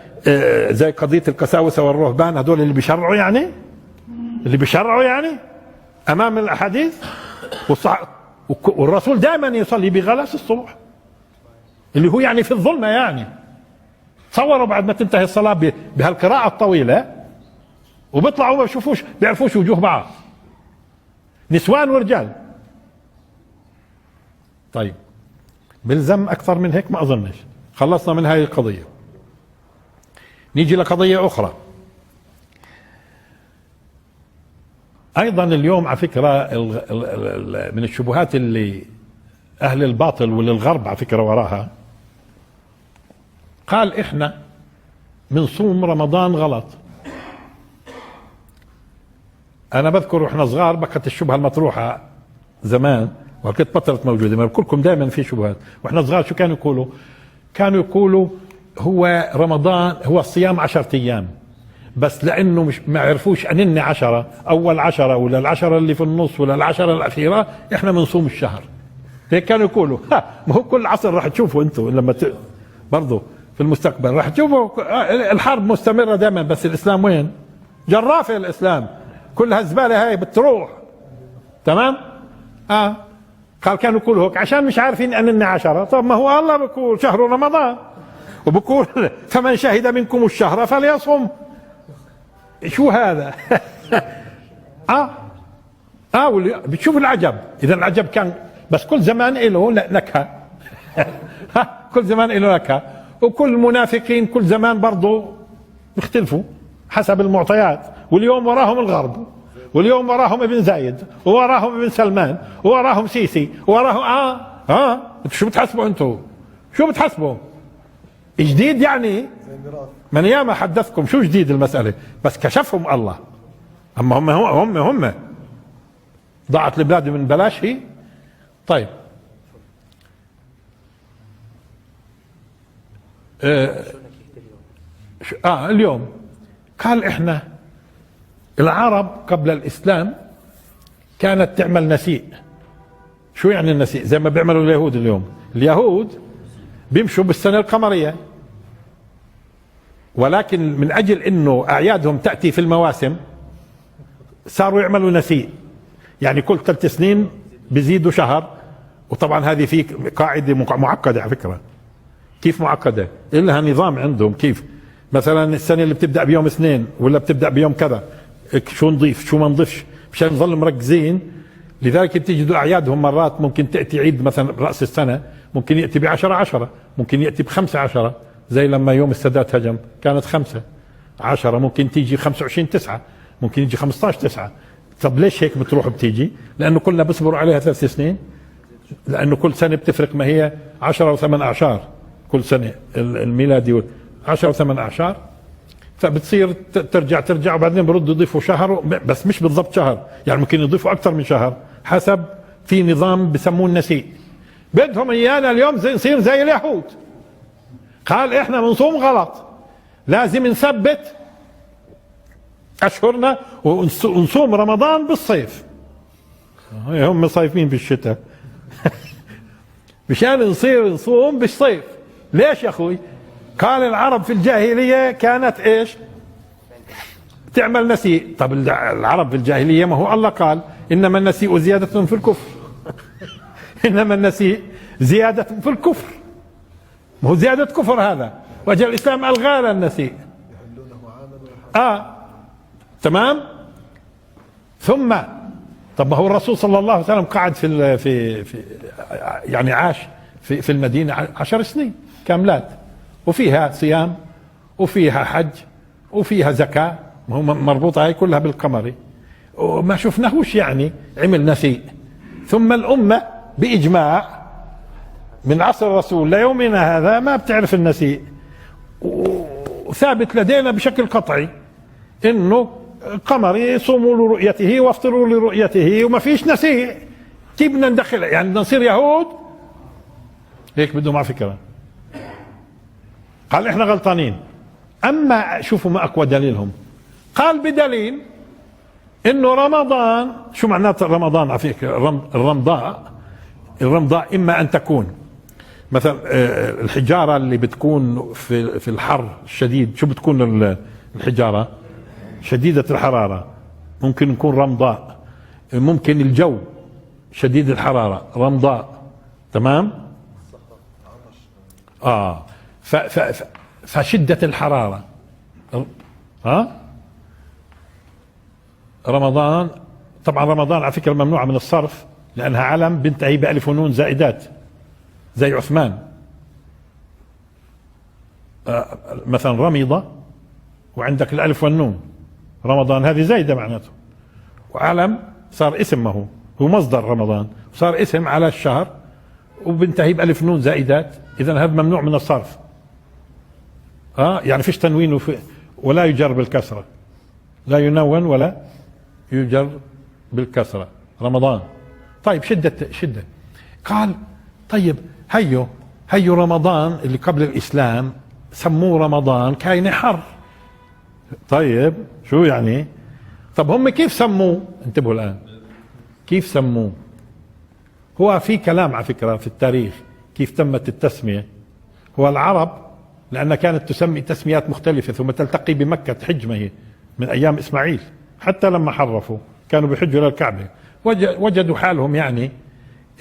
زي قضيه القساوسه والرهبان، هذول اللي بيشرعوا يعني امام الاحاديث. والرسول دائما يصلي بغلس الصبح اللي هو يعني في الظلمه. يعني تصوروا بعد ما تنتهي الصلاه بهالقراءه الطويله وبيطلعوا ما بيعرفوش وجوه بعض، نسوان ورجال. طيب بلزم اكثر من هيك؟ ما اظنش. خلصنا من هاي القضيه. نيجي لقضيه اخرى ايضا اليوم على فكره من الشبهات اللي أهل الباطل وللغرب على فكرة وراها، قال إحنا بنصوم رمضان غلط. أنا بذكر وإحنا صغار بقت الشبهة المطروحة زمان وكنت بطلت موجودة، ما بقولكم دائما في شبهات. وإحنا صغار شو كانوا يقولوا؟ كانوا يقولوا هو رمضان هو الصيام 10 أيام بس، لأنه مش ما عرفوش أنني 10 أول 10 ولا 10 اللي في النص ولا 10 الأخيرة إحنا بنصوم الشهر. هيك كانوا يقولوا. ما هو كل عصر راح تشوفوا أنتم لما برضو في المستقبل راح تشوفوا الحرب مستمرة دائما، بس الإسلام وين؟ جرافة الإسلام، كل هالزبالة هاي بتروح. تمام؟ قال كانوا يقولوا هيك عشان مش عارفين أنني 10. طب ما هو الله بيقول شهر رمضان وبقول فمن شهد منكم الشهر فليصم. شو هذا؟ بتشوف العجب. إذا العجب كان بس كل زمان له نكهة. كل زمان له نكهة، وكل المنافقين كل زمان برضو بيختلفوا حسب المعطيات. واليوم وراهم الغرب، واليوم وراهم ابن زايد، ووراهم ابن سلمان، ووراهم سيسي، ووراهم شو بتحسبوا انتم؟ شو بتحسبوا؟ جديد يعني؟ من ياما حدثكم شو جديد المسألة، بس كشفهم الله. اما هم ضاعت البلاد من بلاش هي. طيب اليوم قال احنا العرب قبل الاسلام كانت تعمل نسيء. شو يعني النسيء؟ زي ما بيعملوا اليهود اليوم. اليهود بيمشوا بالسنة القمرية، ولكن من اجل انه اعيادهم تأتي في المواسم صاروا يعملوا نسيء، يعني كل 3 سنين بيزيدوا شهر. وطبعا هذه في قاعدة معقدة على فكرة. كيف معقدة؟ إلها نظام عندهم. كيف؟ مثلا السنة اللي بتبدأ بيوم 2 ولا بتبدأ بيوم كذا، شو نضيف شو ما نضيفش مشان نظل مركزين. لذلك بتجدوا أعيادهم مرات ممكن تأتي عيد مثلا رأس السنة ممكن يأتي ب10/10، ممكن يأتي ب5/10، زي لما يوم السادات هجم كانت 5/10، ممكن تيجي 25/9، ممكن يجي 15/9. طب ليش هيك بتروح بتيجي؟ لأنه كلنا بصبروا عليها 3 سنين، لأنه كل سنة بتفرق. ما هي 10 و8 أعشار كل سنة الميلادي 10 و8 أعشار، فبتصير ترجع وبعدين برد يضيفوا شهر، بس مش بالضبط شهر، يعني ممكن يضيفوا أكثر من شهر حسب في نظام بسموه النسيء. بدهم إيانا اليوم نصير زي اليهود. قال إحنا بنصوم غلط، لازم نثبت أشهرنا ونصوم رمضان بالصيف. هم صيفين بالشتاء. مشان نصير نصوم بالصيف. ليش يا أخوي؟ قال العرب في الجاهلية كانت إيش؟ تعمل نسيء. طب العرب في الجاهلية ما هو الله قال إنما النسيء زيادة في الكفر. إنما النسيء زيادة في الكفر، ما هو زيادة كفر هذا. وجه الإسلام ألغى النسيء. تمام. ثم طب ما هو الرسول صلى الله عليه وسلم قعد في يعني عاش في المدينة 10 سنين كاملات، وفيها صيام وفيها حج وفيها زكاة، ما هو مربوطة هاي كلها بالقمر، وما شفناهوش يعني عمل نسيء. ثم الأمة بإجماع من عصر الرسول ليومنا هذا ما بتعرف النسيء، وثابت لدينا بشكل قطعي إنه قمري صوموا لرؤيته وافطروا لرؤيته وما فيش نسيء. كيف بدنا ندخل يعني نصير يهود؟ هيك بدهم على فكرة. قال احنا غلطانين. اما شوفوا ما اقوى دليلهم، قال بدليل انه رمضان، شو معناته رمضان على فكرة؟ الرمضاء اما ان تكون مثلا الحجارة اللي بتكون في الحر الشديد، شو بتكون الحجارة؟ شديدة الحرارة، ممكن يكون رمضاء. ممكن الجو شديد الحرارة رمضاء. تمام. فشدة الحرارة رمضان. طبعا رمضان على فكرة ممنوعة من الصرف لأنها علم بنتهي بألف ونون زائدات زي عثمان. مثلا رمضة وعندك الألف والنون، رمضان هذه زايدة معناته، وعلم صار اسم، ما هو مصدر رمضان، صار اسم على الشهر وبنتهي بألف نون زائدات، إذا هذا ممنوع من الصرف. يعني فيش تنوين ولا يجر بالكسرة، لا ينون ولا يجر بالكسرة. رمضان. طيب شدة. قال طيب هيو رمضان اللي قبل الإسلام سموه رمضان كاين حر. طيب شو يعني؟ طب هم كيف سموه؟ انتبهوا الآن كيف سموه. هو في كلام على فكرة في التاريخ كيف تمت التسمية. هو العرب لأنها كانت تسمي تسميات مختلفة ثم تلتقي بمكة تحج، ما هي من أيام إسماعيل، حتى لما حرفوا كانوا بيحجوا للكعبة وجدوا حالهم يعني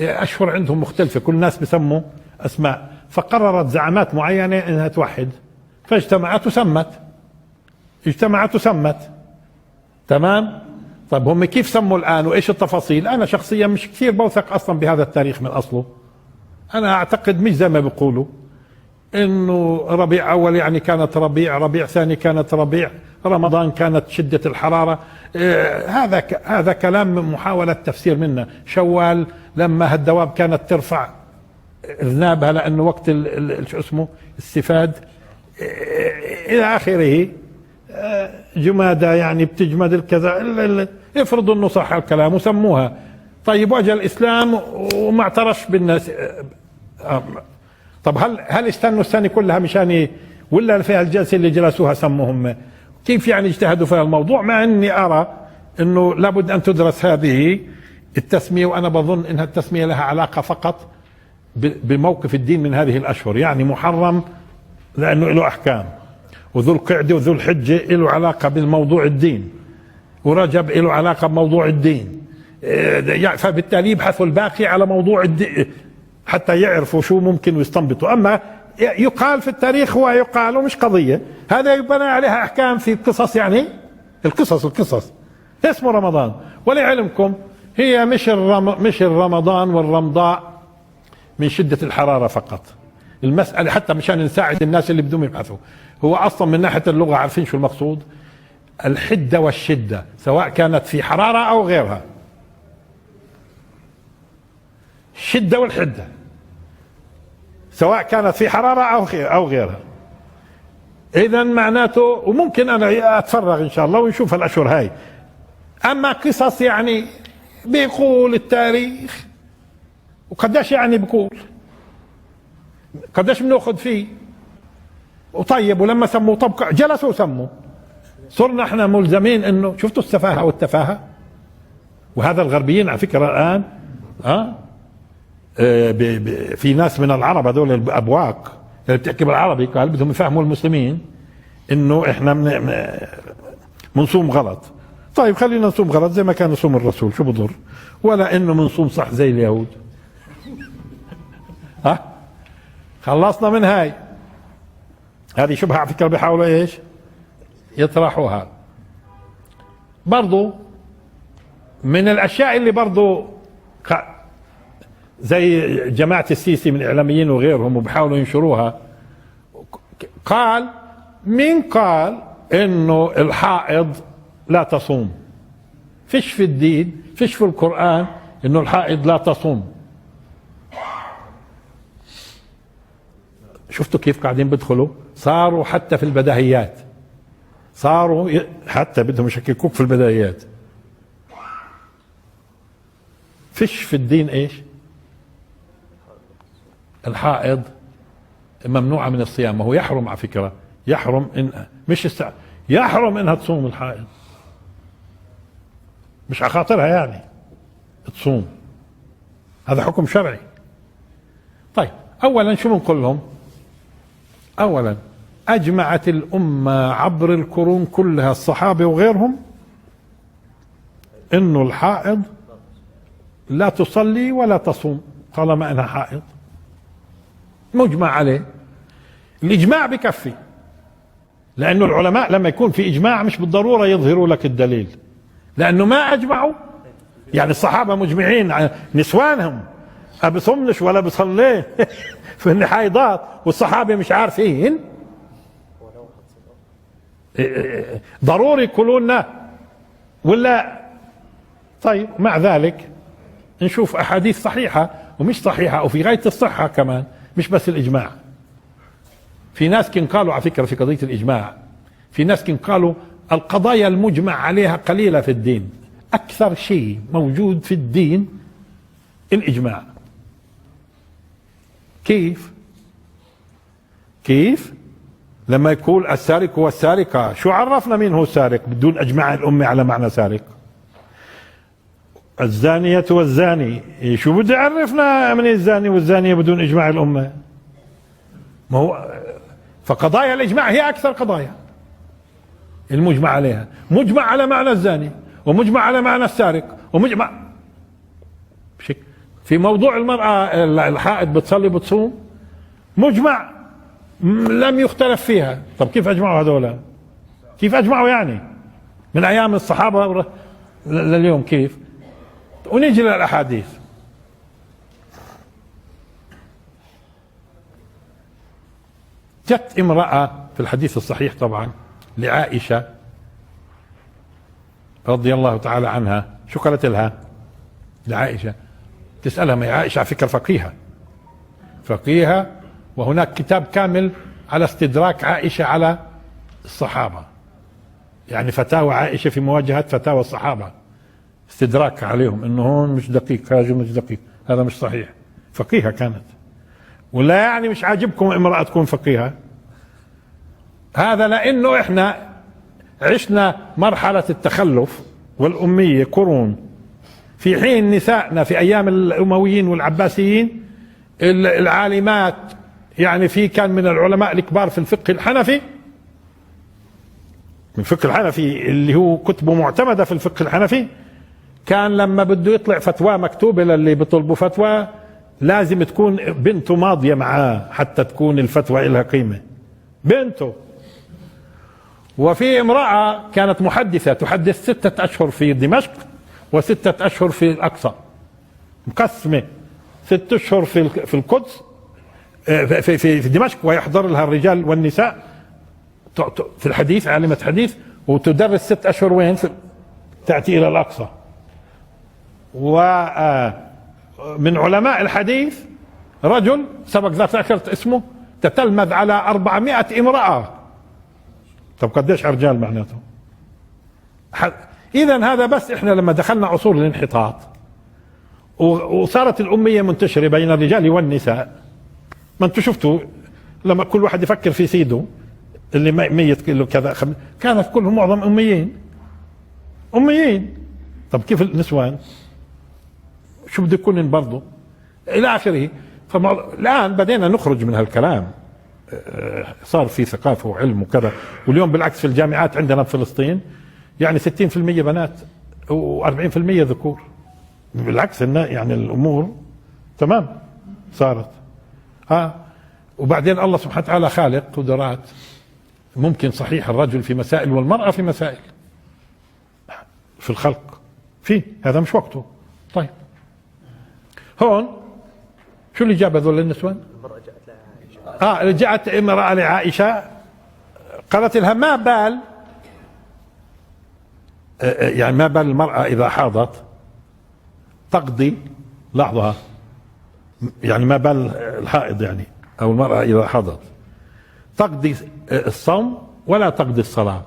أشهر عندهم مختلفة، كل الناس بسموا أسماء، فقررت زعامات معينة أنها توحد، فاجتمعت وسمت. تمام. طيب هم كيف سموا الآن وإيش التفاصيل؟ أنا شخصيا مش كثير بوثق أصلا بهذا التاريخ من أصله. أنا أعتقد مش زي ما بيقولوا إنه ربيع أول يعني كانت ربيع ثاني كانت ربيع، رمضان كانت شدة الحرارة. هذا كلام محاولة تفسير منا. شوال لما هالدواب كانت ترفع ذنابها لأنه وقت شو اسمه السفاد إلى آخره. جمادة يعني بتجمد الكذا، افرضوا انه صح الكلام وسموها. طيب واجه الاسلام وما اعترش بالناس. طب هل استنوا السنة كلها مشان ولا في الجلسة اللي جلسوها سموهم؟ كيف يعني اجتهدوا في الموضوع؟ مع اني ارى انه لابد ان تدرس هذه التسمية، وانا بظن انها التسمية لها علاقة فقط بموقف الدين من هذه الاشهر. يعني محرم لانه له احكام، وذو القعدة وذو الحجة له علاقة بالموضوع الدين، ورجب له علاقة بموضوع الدين، فبالتالي يبحثوا الباقي على موضوع الدين حتى يعرفوا شو ممكن ويستنبطوا. أما يقال في التاريخ هو يقال ومش قضية، هذا يبنى عليها أحكام في قصص، يعني القصص اسمه رمضان. ولعلمكم هي مش الرمضان والرمضاء من شدة الحرارة فقط. المسألة حتى مشان نساعد الناس اللي بدهم يبحثوا، هو أصلا من ناحية اللغة عارفين شو المقصود؟ الحدة والشدة، سواء كانت في حرارة أو غيرها. الشدة والحدة سواء كانت في حرارة أو غيرها. إذا معناته، وممكن أنا أتفرغ إن شاء الله ونشوف الأشهر هاي. أما قصص يعني بيقول التاريخ، وقداش يعني بيقول قداش بناخذ فيه. وطيب ولما سموه طب جلسوا وسموا، صرنا احنا ملزمين انه شفتوا السفاهة والتفاهة. وهذا الغربيين على فكرة الان في ناس من العرب هذول الابواق اللي بتحكي بالعربي قال بدهم يفهموا المسلمين انه احنا منصوم غلط. طيب خلينا نصوم غلط زي ما كان يصوم الرسول، شو بضر؟ ولا انه منصوم صح زي اليهود. خلصنا من هاي. هذه شبهة على فكرة بيحاولوا ايش يطرحوها. برضو من الاشياء اللي برضو زي جماعة السيسي من الاعلاميين وغيرهم وبيحاولوا ينشروها، قال انه الحائض لا تصوم. فيش في الدين، فيش في القرآن انه الحائض لا تصوم. شفتوا كيف قاعدين بدخلوا؟ صاروا حتى في البداهيات، صاروا حتى بدهم يشككوك في البداهيات. فيش في الدين ايش؟ الحائض ممنوعة من الصيام. وهو يحرم على فكرة، يحرم يحرم انها تصوم الحائض، مش على خاطرها يعني تصوم. هذا حكم شرعي. طيب اولا شو بنقول لهم؟ اولا اجمعت الامة عبر القرون كلها، الصحابة وغيرهم، انه الحائض لا تصلي ولا تصوم طالما انها حائض. مجمع عليه. الاجماع بكفي، لانه العلماء لما يكون في اجماع مش بالضرورة يظهروا لك الدليل، لانه ما اجمعوا. يعني الصحابة مجمعين، نسوانهم بصمنش ولا بصلي في الحيضات، والصحابة مش عارفين، ضروري يقولوا لنا ولا؟ طيب مع ذلك نشوف احاديث صحيحة ومش صحيحة وفي غاية الصحة كمان، مش بس الإجماع. في ناس كن قالوا على فكرة في قضية الإجماع، في ناس كن قالوا القضايا المجمع عليها قليلة في الدين، أكثر شيء موجود في الدين الإجماع. كيف لما يقول السارق والسارقة، شو عرفنا مين هو السارق بدون أجماع الأمة على معنى سارق؟ الزانية والزاني، شو بده يعرفنا من الزاني والزانية بدون إجماع الأمة؟ ما هو فقضايا الإجماع هي أكثر قضايا المجمع عليها، مجمع على معنى الزاني ومجمع على معنى السارق ومجمع في موضوع المرأة الحائض بتصلي بتصوم، مجمع لم يختلف فيها. طب كيف أجمعوا هذولا؟ كيف أجمعوا يعني من أيام الصحابة لليوم كيف؟ ونيجي للأحاديث. جت امرأة في الحديث الصحيح طبعا لعائشة رضي الله تعالى عنها، شو قالت لها لعائشة؟ تسألها، ما عائشة على فكرة فقيهة، وهناك كتاب كامل على استدراك عائشة على الصحابة، يعني فتاوى عائشة في مواجهة فتاوى الصحابة، استدراك عليهم انه هون مش دقيق، هذا مش دقيق، هذا مش صحيح. فقيهة كانت. ولا يعني مش عاجبكم امرأة تكون فقيهة؟ هذا لانه احنا عشنا مرحلة التخلف والأمية قرون، في حين نسائنا في ايام الامويين والعباسيين العالمات، يعني في كان من العلماء الكبار في الفقه الحنفي، من الفقه الحنفي اللي هو كتبه معتمدة في الفقه الحنفي، كان لما بده يطلع فتوى مكتوبة للي بيطلبوا فتوى لازم تكون بنته ماضية معاه حتى تكون الفتوى لها قيمة، بنته. وفي امرأة كانت محدثة تحدث 6 أشهر في دمشق و6 أشهر في الأقصى، مقسمة 6 أشهر في القدس في دمشق، ويحضر لها الرجال والنساء في الحديث، عالمة حديث، وتدرس 6 أشهر وين؟ تأتي إلى الأقصى. ومن علماء الحديث رجل سبق ذكرت اسمه تتلمذ على 400 امرأة. طب قديش رجال معناته؟ إذن هذا بس إحنا لما دخلنا عصور الانحطاط وصارت الأمية منتشرة بين الرجال والنساء، ما انتوا شفتوا لما كل واحد يفكر في سيده اللي ميت له كذا كانت كلهم معظم أميين. طب كيف النسوان؟ شو بده يكون برضه إلى آخره. الآن بدينا نخرج من هالكلام، صار في ثقافة وعلم وكذا، واليوم بالعكس في الجامعات عندنا بفلسطين يعني 60% بنات و40% ذكور، بالعكس يعني الأمور تمام صارت. وبعدين الله سبحانه وتعالى خالق قدرات، ممكن صحيح الرجل في مسائل والمرأة في مسائل في الخلق، هذا مش وقته. طيب هون شو اللي جاب هذول النسوان؟ جاءت امرأة لعائشة قالت لها ما بال، يعني ما بال المرأة إذا حاضت تقضي لحظها، يعني ما بال الحائض يعني أو المرأة إذا حاضت تقضي الصوم ولا تقضي الصلاة.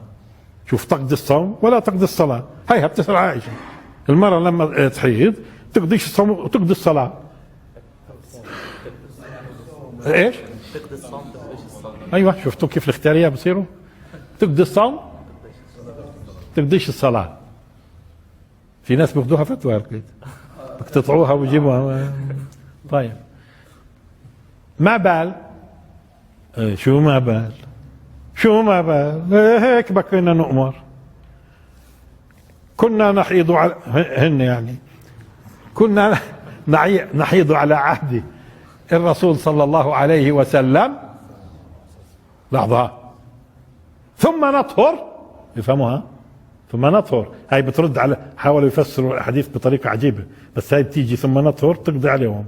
شوف، تقضي الصوم ولا تقضي الصلاة. هيها بتسأل عائشة، المرأة لما تحيض تقضيش الصوم وتقضي الصلاة. ايش؟ تقضي الصوم تقضيش الصلاة. ايوه، شفتوا كيف الاختيارية بصيروا؟ تقضي الصوم تقضيش الصلاة. في ناس بياخذوها فتوى بيقتطعوها ويجيبوها. طيب ما بال؟ شو ما بال؟ هيك بقينا نؤمر. كنا نحيض على هن، يعني كنا نحيض على عهد الرسول صلى الله عليه وسلم لحظة ثم نطهر. يفهموها؟ ثم نطهر، هاي بترد على، حاولوا يفسروا الحديث بطريقة عجيبة، بس هاي بتيجي ثم نطهر تقضي عليهم.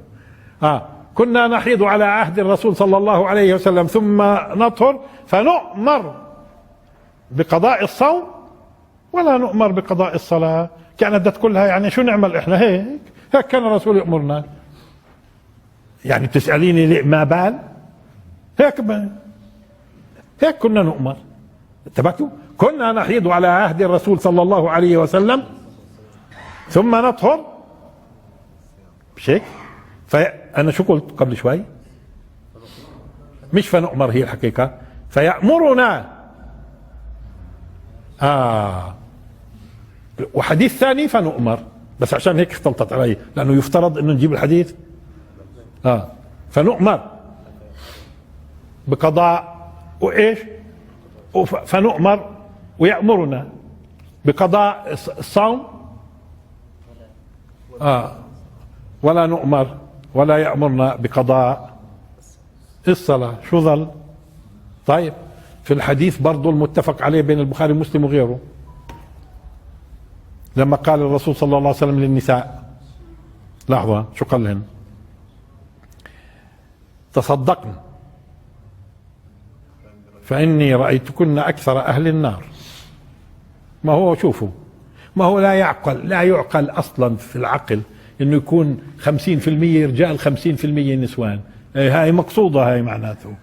كنا نحيض على عهد الرسول صلى الله عليه وسلم ثم نطهر فنؤمر بقضاء الصوم ولا نؤمر بقضاء الصلاة. كانت كلها يعني شو نعمل احنا؟ هيك كان الرسول يأمرنا. يعني بتسأليني ليه ما بال؟ هيك كنا نؤمر. انتبهتوا؟ كنا نحيض على عهد الرسول صلى الله عليه وسلم ثم نطهر، مش هيك؟ فأنا شو قلت قبل شوي؟ مش فنؤمر هي الحقيقة، فيأمرنا. وحديث ثاني فنؤمر، بس عشان هيك اختلطت علي، لأنه يفترض أنه نجيب الحديث فنؤمر بقضاء وإيش، فنؤمر ويأمرنا بقضاء الصوم ولا نؤمر ولا يأمرنا بقضاء الصلاة. شو ظل؟ طيب في الحديث برضو المتفق عليه بين البخاري ومسلم وغيره، لما قال الرسول صلى الله عليه وسلم للنساء، لحظة شو قال لهن؟ تصدقن فإني رأيتكن أكثر أهل النار. ما هو شوفوا، ما هو لا يعقل أصلا في العقل إنه يكون 50% رجال 50% نسوان. هاي مقصودة، هاي معناته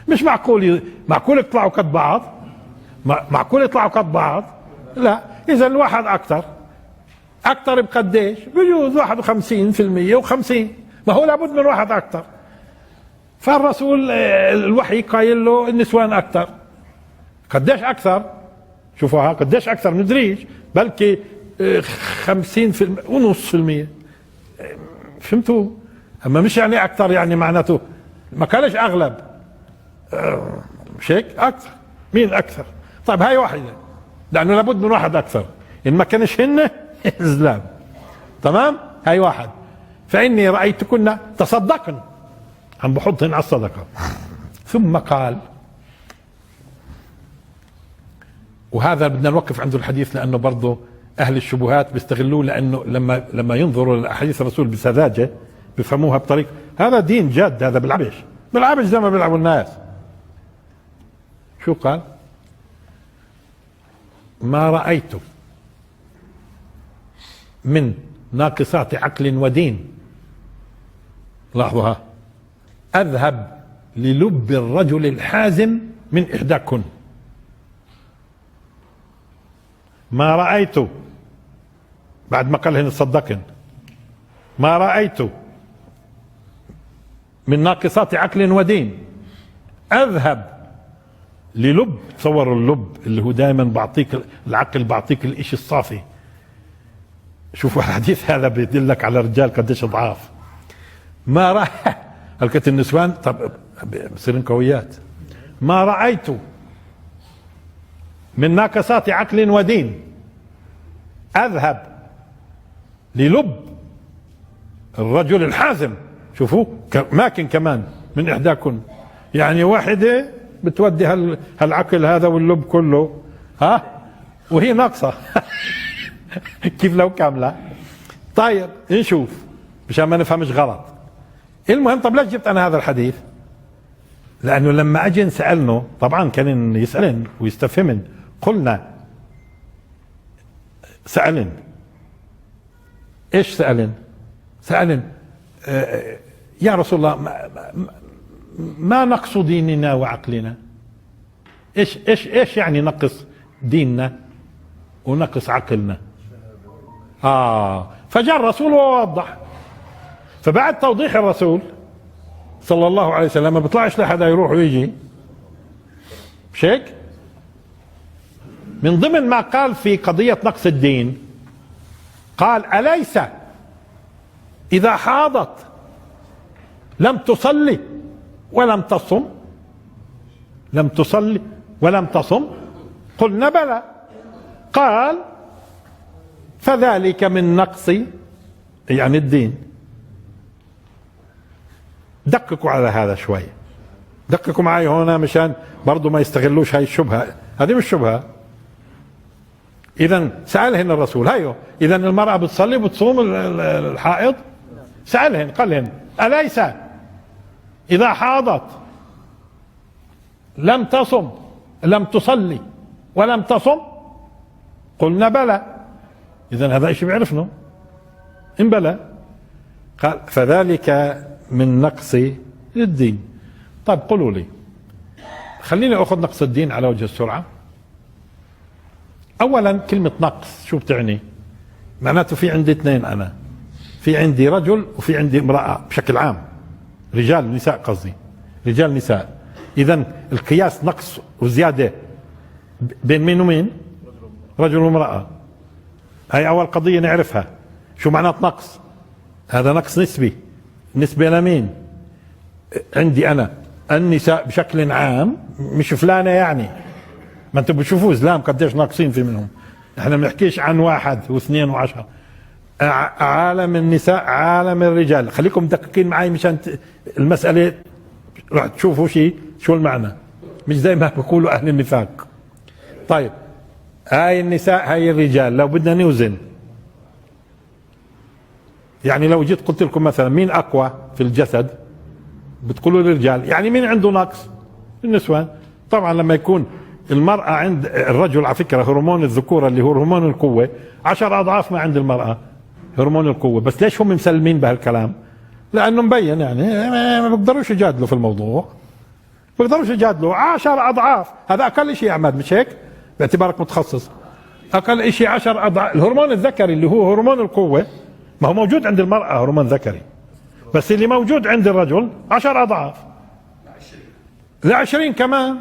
مش معقول يطلعوا قد بعض، معقول يطلعوا قد بعض؟ لا. إذا الواحد أكثر بقديش؟ بجوز 51% و50، ما هو لابد من واحد أكثر. فالرسول الوحي قايل له النسوان أكثر. قديش أكثر؟ شوفوها، قديش أكثر ندريش، بلكي 50% ونص %. فهمتوا؟ أما مش يعني أكثر يعني معناته ما كانش أغلب، مش هيك؟ أكثر. مين أكثر؟ طيب هاي واحدة، لأنه لابد من واحد أكثر، إن ما كانش هن إزلام. تمام؟ هاي واحد. فإني رأيتكن تصدقن، عم بحطهن على الصدقة. ثم قال، وهذا بدنا نوقف عنده الحديث لأنه برضه أهل الشبهات بيستغلوه، لأنه لما ينظروا لأحاديث الرسول بسذاجة بيفهموها بطريقة هذا دين جد، هذا بالعبش زي ما بيلعبوا الناس. شو قال؟ ما رأيت من ناقصات عقل ودين، لاحظوها، أذهب للب الرجل الحازم من إحداكن. ما رأيت، بعد ما قال هن تصدقن، ما رأيت من ناقصات عقل ودين أذهب للب. تصوروا اللب اللي هو دائما بعطيك العقل، بعطيك الاشي الصافي. شوفوا الحديث هذا بيدلك على الرجال قديش ضعاف. ما رأى هلكت النسوان، طب بصيرن قويات. ما رأيت من ناقصات عقل ودين أذهب للب الرجل الحازم. شوفوا ماكن كمان من إحداكن، يعني واحدة بتودي هالعقل هذا واللب كله وهي ناقصة كيف لو كاملة. طيب نشوف مشان ما نفهمش غلط. المهم، طب ليش جبت أنا هذا الحديث؟ لأنه لما أجي سألنه، طبعا كان يسألن ويستفهمن، قلنا سألن إيش؟ سألن يا رسول الله ما نقص ديننا وعقلنا؟ ايش يعني نقص ديننا ونقص عقلنا؟ فجاء الرسول ووضح. فبعد توضيح الرسول صلى الله عليه وسلم ما بيطلعش لحدا يروح ويجي، مش هيك؟ من ضمن ما قال في قضية نقص الدين قال: أليس إذا حاضت لم تصلي ولم تصم؟ لم تصلي ولم تصم؟ قلنا بلى. قال: فذلك من نقص يعني الدين. دققوا على هذا شوي، دققوا معي هنا مشان برضو ما يستغلوش هاي الشبهة. هذه مش شبهة. إذن سألهن الرسول، هايو إذن المرأة بتصلي وبتصوم الحائض؟ سألهن قال لهن: أليس إذا حاضت لم تصم، لم تصلي ولم تصم؟ قلنا بلى. إذن هذا إيش بيعرفنا إن بلى. قال: فذلك من نقص الدين. طيب قولوا لي، خليني أخذ نقص الدين على وجه السرعة. أولا كلمة نقص شو بتعني؟ معناته في عندي اثنين، أنا في عندي رجل وفي عندي امرأة بشكل عام، رجال نساء، قصدي رجال نساء. إذن القياس نقص وزيادة بين مين ومين؟ رجل وامرأة. هاي أول قضية نعرفها. شو معنات نقص؟ هذا نقص نسبي. نسبة لمين؟ عندي أنا النساء بشكل عام، مش فلانة يعني، ما انتم بتشوفوا زلام قديش ناقصين في منهم. احنا ما بنحكيش عن واحد واثنين وعشرة. عالم النساء عالم الرجال. خليكم مدققين معي مشان المسألة راح تشوفوا شو المعنى، مش زي ما بيقولوا أهل النفاق. طيب هاي النساء هاي الرجال، لو بدنا نوزن يعني، لو جيت قلت لكم مثلا مين أقوى في الجسد بتقولوا الرجال، يعني مين عنده نقص؟ النسوان. طبعا لما يكون المرأة عند الرجل، على فكرة هرمون الذكورة اللي هو هرمون القوة 10 أضعاف ما عند المرأة هرمون القوة. بس ليش هم مسلمين بهالكلام؟ لأنه مبين يعني ما بيقدروش يجادلوا في الموضوع، بيقدروش يجادلوا. 10 أضعاف، هذا أقل شيء يا عماد، مش هيك؟ باعتبارك متخصص، أقل شيء 10 أضعاف. الهرمون الذكري اللي هو هرمون القوة ما هو موجود عند المرأة هرمون ذكري، بس اللي موجود عند الرجل 10 أضعاف، ل20 كمان.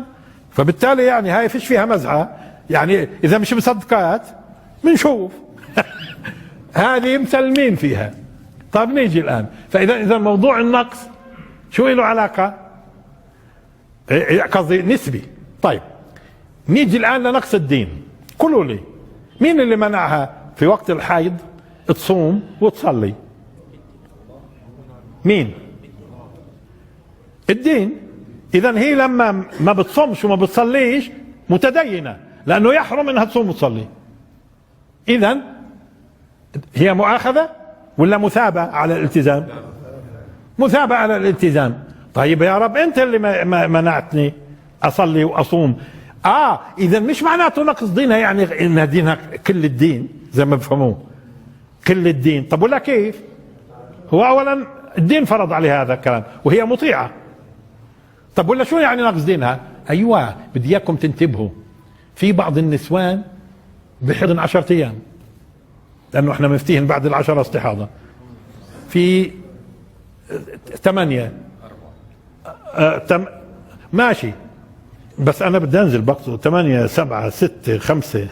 فبالتالي يعني هاي فيش فيها مزحة يعني، إذا مش مصدقات بنشوف هذه مسلمين فيها. طيب نيجي الآن، فإذا موضوع النقص شو له علاقة؟ قصدي نسبي. طيب نيجي الآن لنقص الدين. قولوا لي مين اللي منعها في وقت الحيض تصوم وتصلي؟ مين؟ الدين. إذن هي لما ما بتصومش وما بتصليش متدينة، لأنه يحرم إنها تصوم وتصلي. إذن هي مؤاخذة ولا مثابة على الالتزام؟ مثابة على الالتزام. طيب يا رب أنت اللي منعتني أصلي وأصوم. إذن مش معناته نقص دينها يعني إنها دينها كل الدين زي ما بفهموه كل الدين. طب ولا كيف؟ هو أولا الدين فرض عليها هذا الكلام وهي مطيعة. طب ولا شو يعني نقص دينها؟ أيوة بدي إياكم تنتبهوا، في بعض النسوان بحضن 10 أيام، لأنه إحنا مفتيهن بعد 10 استحاضة، في 8 ماشي، بس أنا بدي أنزل بقصد 8 7 6 5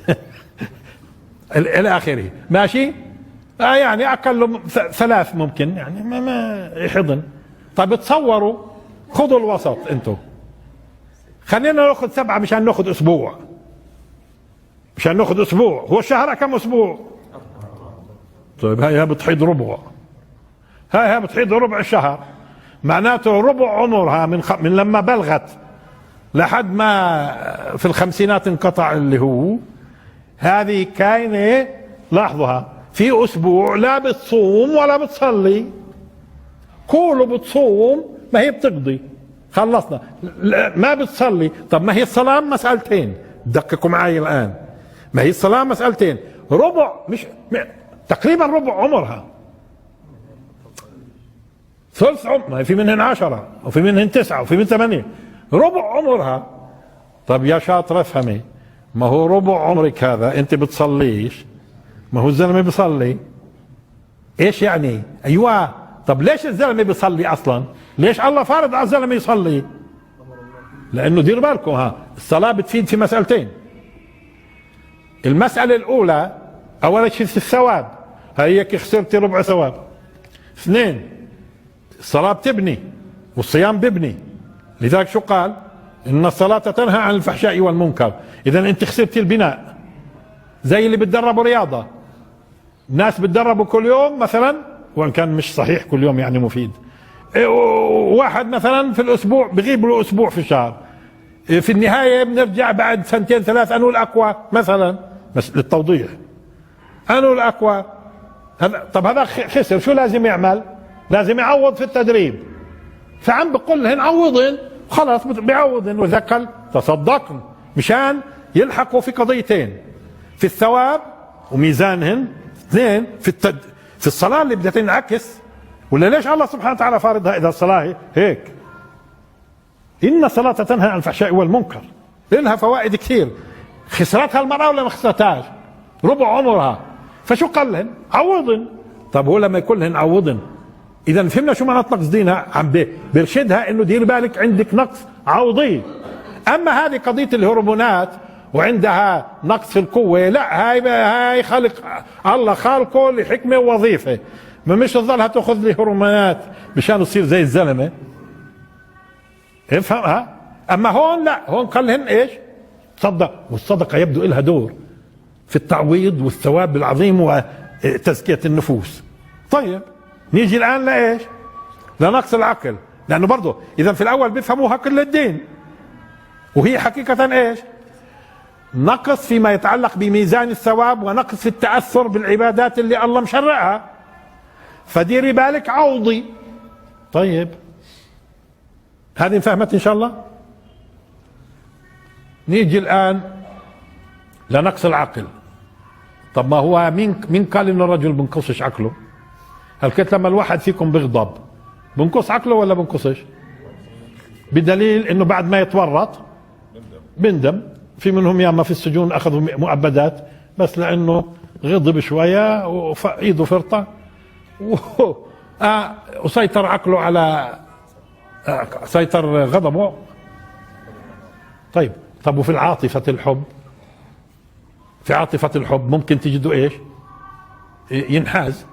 إلى آخره، ماشي. يعني أقل 3 ممكن يعني ما يحضن. طيب تصوروا، خذوا الوسط انتوا، خلينا ناخذ 7 مشان ناخذ اسبوع، مشان ناخذ اسبوع. هو الشهر كم اسبوع؟ طيب هاي بتحيض ربع، هاي بتحيض ربع الشهر، معناته ربع عمرها من لما بلغت لحد ما في الخمسينات انقطع اللي هو. هذه كاينه لاحظوها في اسبوع لا بتصوم ولا بتصلي، كله بتصوم ما هي بتقضي، خلصنا. ما بتصلي. طب ما هي الصلاة مسألتين، دققوا معي الآن، ما هي الصلاة مسألتين، ربع مش تقريبا ربع عمرها، ثلث عمر، ما في منهن 10 وفي منهن 9 وفي منهن 8، ربع عمرها. طب يا شاطر افهمي، ما هو ربع عمرك هذا انت بتصليش، ما هو الزلمة بيصلي. ايش يعني؟ ايوه. طب ليش الزلمة بيصلي اصلا؟ ليش الله فارض على الزلمة يصلي؟ لانه دير بالكم، الصلاة بتفيد في مسألتين. المسألة الاولى اول شيء في الثواب، هيك خسرتي ربع ثواب. 2 الصلاة بتبني والصيام ببني، لذلك شو قال؟ ان الصلاة تنهى عن الفحشاء والمنكر. اذا انت خسرتي البناء، زي اللي بتدربوا رياضة، ناس بتدربوا كل يوم مثلا، وان كان مش صحيح كل يوم يعني مفيد، واحد مثلا في الاسبوع بغيب له اسبوع في الشهر، في النهاية بنرجع بعد 2 3 انو الاقوى مثلا، بس للتوضيح انو الاقوى. طب هذا خسر، شو لازم يعمل؟ لازم يعوض في التدريب. فعم بقول لهن عوضن، خلاص بيعوضن، واذا قال تصدقن مشان يلحقوا في قضيتين، في الثواب وميزانهن. 2 في الصلاة اللي بدها تنعكس ولا ليش الله سبحانه وتعالى فارضها إذا الصلاة هيك؟ إن الصلاة تنهى عن الفحشاء والمنكر، لها فوائد كثير. خسرتها المرأة ولا ما خسرتهاش؟ ربع عمرها. فشو قال لهن؟ عوضن. طب هو لما يقول لهن عوضن، إذا فهمنا شو معنى نقص دينها، عم بيرشدها إنه دير بالك عندك نقص عوضي. أما هذه قضية الهرمونات وعندها نقص في القوة، لا، هاي خلق الله خالقه لحكمة ووظيفة، ما مش تظلها تأخذ لي هرمونات مشان تصير زي الزلمة. افهمها. أما هون لا، هون قال لهن إيش؟ تصدق، والصدقة يبدو إلها دور في التعويض والثواب العظيم وتزكية النفوس. طيب نيجي الآن لإيش؟ لنقص العقل، لأنه برضه إذا في الأول بيفهموها كل الدين، وهي حقيقة إيش؟ نقص فيما يتعلق بميزان الثواب، ونقص في التأثر بالعبادات اللي الله مشرعها. فديري بالك عوضي. طيب هذه فهمت إن شاء الله. نيجي الآن لنقص العقل. طب ما هو مين قال إنه الرجل بنقصش عقله؟ هل كنت لما الواحد فيكم بغضب بنقص عقله ولا بنقصش؟ بدليل إنه بعد ما يتورط بندم. في منهم ياما في السجون أخذوا مؤبدات بس لأنه غضب شوية وإيده فرطة وسيطر عقله على سيطر غضبه. طب وفي العاطفة الحب، في عاطفة الحب ممكن تجدوا ايش؟ ينحاز.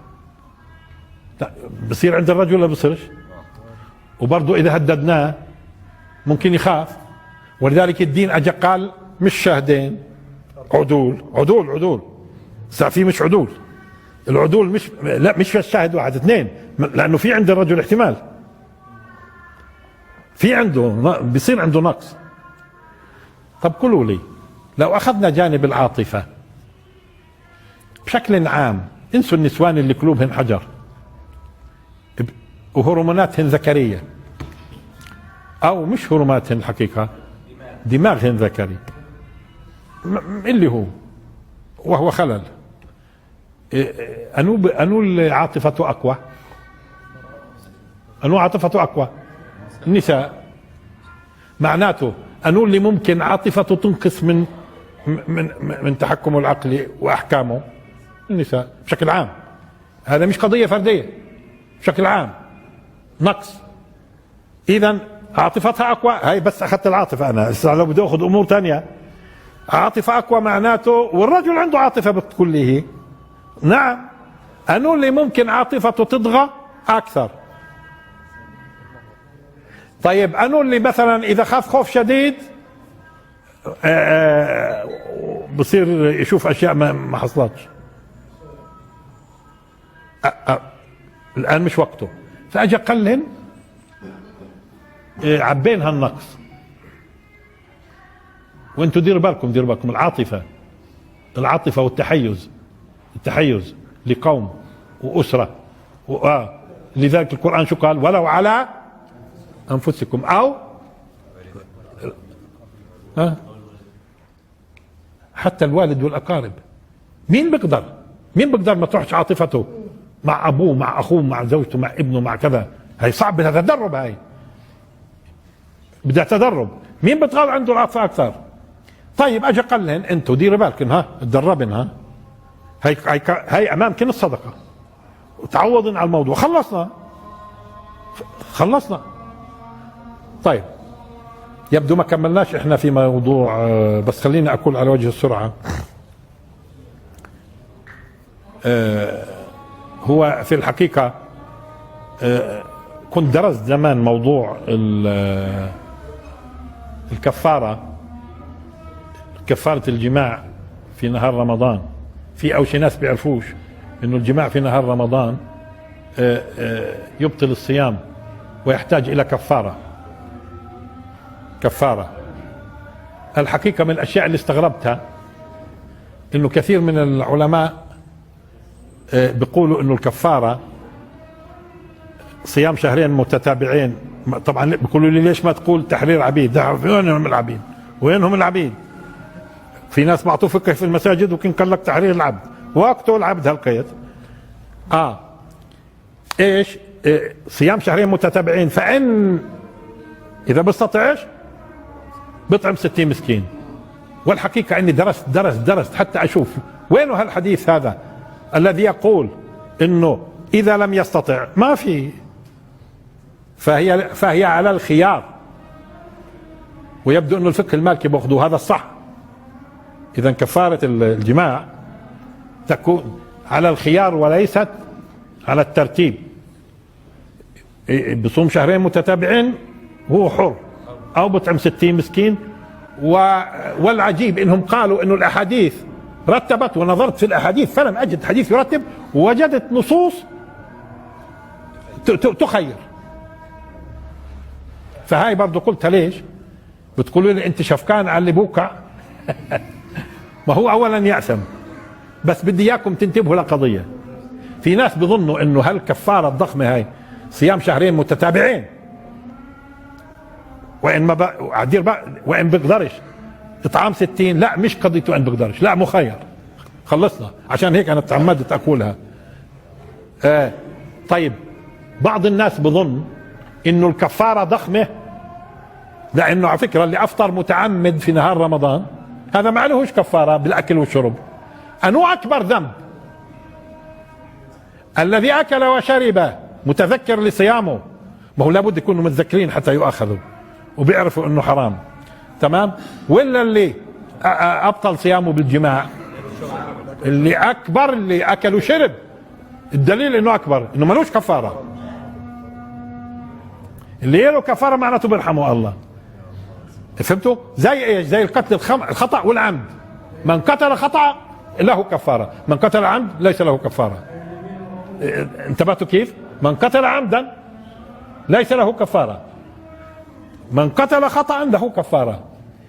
بصير عند الرجل ولا بصيرش؟ وبرضه اذا هددناه ممكن يخاف. ولذلك الدين اجى قال مش شاهدين، عدول. عدول في مش عدول. العدول مش الشاهد واحد، اثنين، لانه في عند الرجل احتمال، في عنده بيصير عنده نقص. طب قولوا لي، لو اخذنا جانب العاطفة بشكل عام، انسوا النسوان اللي قلوبهن حجر وهرموناتهن ذكرية، او مش هرموناتهن الحقيقة، دماغهن ذكري اللي هو وهو خلل. انو عاطفته اقوى؟ انو عاطفته اقوى؟ النساء. معناته انو اللي ممكن عاطفته تنقص من تحكمه العقلي واحكامه؟ النساء بشكل عام. هذا مش قضية فردية، بشكل عام نقص. اذا عاطفتها اقوى. هاي بس اخذت العاطفة انا، لو بدي اخذ امور تانية. عاطفة اقوى معناته، والرجل عنده عاطفة بكله. نعم. انو اللي ممكن عاطفته تطغى اكثر؟ طيب انو اللي مثلا اذا خاف خوف شديد بصير يشوف اشياء ما حصلتش؟ الان مش وقته. فاجي قلن عبين هالنقص. وانتوا ديروا بالكم العاطفة والتحيز لقوم وأسرة لذلك القرآن شو قال؟ ولو على أنفسكم أو حتى الوالد والأقارب. مين بيقدر ما تروحش عاطفته مع أبوه، مع أخوه، مع زوجته، مع ابنه، مع كذا؟ هي صعب، بدها تدرب، هاي بدها تدرب. مين بتغال عنده العاطفة أكثر؟ طيب أجي قال لهن أنتوا ديروا بالكن، تدربن، هي أمامكن الصدقة، وتعوضن على الموضوع. خلصنا. طيب يبدو ما كملناش احنا في موضوع، بس خليني أقول على وجه السرعة. هو في الحقيقة كنت درست زمان موضوع الكفارة الجماع في نهار رمضان. في أو شي ناس بيعرفوش إنه الجماع في نهار رمضان يبطل الصيام ويحتاج إلى كفارة. الحقيقة من الأشياء اللي استغربتها إنه كثير من العلماء بيقولوا إنه الكفارة صيام شهرين متتابعين. طبعا بيقولوا لي ليش ما تقول تحرير عبيد؟ وينهم العبيد؟ في ناس بعطوا فقه في المساجد وكان قال لك تحرير العبد، وقته العبد هالقيد. ايش صيام شهرين متتابعين، فإن إذا بستطيعش بطعم 60 مسكين. والحقيقة أني درست حتى أشوف وينه هالحديث هذا الذي يقول إنه إذا لم يستطع ما في، فهي على الخيار. ويبدو أنه الفقه المالكي بأخذوا هذا الصح. إذا كفارة الجماع تكون على الخيار وليست على الترتيب. بصوم شهرين متتابعين هو حر، أو بطعم 60 مسكين. والعجيب إنهم قالوا إنه الأحاديث رتبت، ونظرت في الأحاديث فلم أجد حديث يرتب، ووجدت نصوص تخير. فهاي برضو قلتها ليش؟ بتقولوا لي أنت شفقان على اللي بوقع. ما هو أولا يأثم، بس بدي إياكم تنتبهوا لقضية. في ناس بظنوا إنه هالكفارة الضخمة هاي صيام شهرين متتابعين، وإن ما عدير بقى وإن بقدرش إطعام 60، لا مش قضيته إن بقدرش، لا مخير. خلصنا، عشان هيك أنا تعمدت أقولها. طيب بعض الناس بظن إنه الكفارة ضخمة، لأنه على فكرة اللي أفطر متعمد في نهار رمضان هذا ما عليهوش كفارة بالأكل والشرب. أنه أكبر ذنب الذي أكل وشرب متذكر لصيامه، ما هو لابد يكونوا متذكرين حتى يؤاخذوا وبيعرفوا انه حرام، تمام؟ ولا اللي ابطل صيامه بالجماع اللي اكبر، اللي اكل وشرب، الدليل انه اكبر، انه ملوش كفاره. اللي له كفاره معناته بيرحمه الله. فهمتوا؟ زي ايش؟ زي القتل الخطا والعمد. من قتل خطا له كفاره، من قتل عمد ليس له كفاره. انتبهتوا كيف؟ من قتل عمدا ليس له كفاره، من قتل خطأ له كفارة.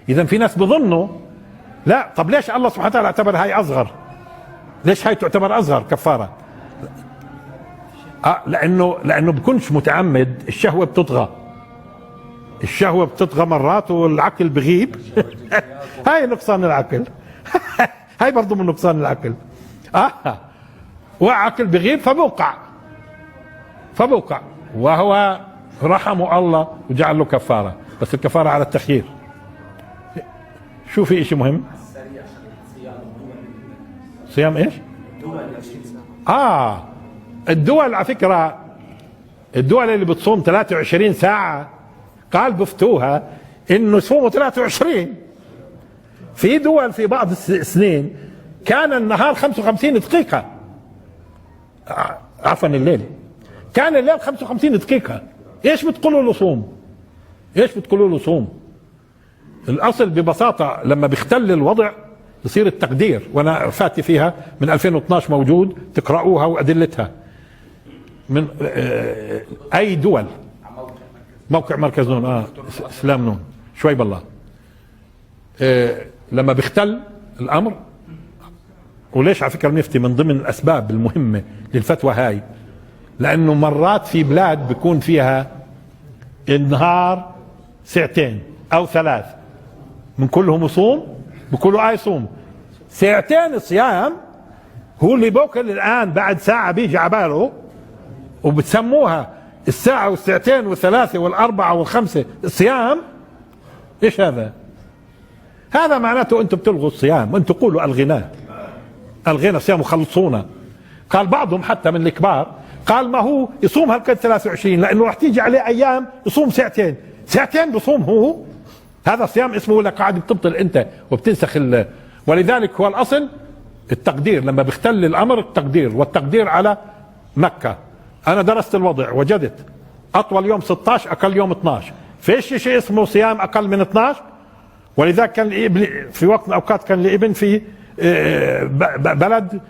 إذا في ناس بظنوا لا، طب ليش الله سبحانه وتعالى اعتبر هاي أصغر؟ ليش هاي تعتبر أصغر كفارة؟ لأنه بكونش متعمد، الشهوة بتطغى، الشهوة بتطغى مرات والعقل بغيب. هاي نقصان العقل. هاي برضو من نقصان العقل. وعقل بغيب فبوقع وهو رحمه الله وجعل له كفارة، بس الكفارة على التخيير. شو في اشي مهم؟ صيام ايش؟ الدول على فكرة، الدول اللي بتصوم 23 ساعة قال بفتوها انه يصوموا 23. في دول في بعض السنين كان النهار 55 دقيقة، عفوا الليل كان الليل 55 دقيقة. ايش بتقولوا له صوم؟ ايش بتقولوا له صوم؟ الاصل ببساطة لما بيختل الوضع يصير التقدير، وانا فاتي فيها من 2012 موجود، تقرأوها وادلتها من اي دول. موقع مركز نون، اسلام نون شوي بالله. لما بيختل الامر، وليش على فكرة المفتي من ضمن الاسباب المهمة للفتوى هاي، لانه مرات في بلاد بيكون فيها النهار 2 أو 3 من كلهم يصوم، بكله يصوم 2 صيام. هو اللي بوكل الان بعد ساعة بيجي عباله، وبتسموها الساعة والساعتين والثلاثة والأربعة والخمسة الصيام. ايش هذا؟ هذا معناته انتم بتلغوا الصيام، وانتم قولوا الغينا الصيام وخلصونا. قال بعضهم حتى من الكبار قال ما هو يصوم هالقد 23، لانه راح تيجي عليه ايام يصوم 2 بصوم هو. هذا صيام اسمه لك قاعد بتبطل انت وبتنسخ ولذلك هو الاصل التقدير. لما بيختل الامر التقدير، والتقدير على مكة. انا درست الوضع وجدت اطول يوم 16، اقل يوم 12. فيش شيء اسمه صيام اقل من 12. ولذلك كان في وقت من الاوقات كان لي ابن في بلد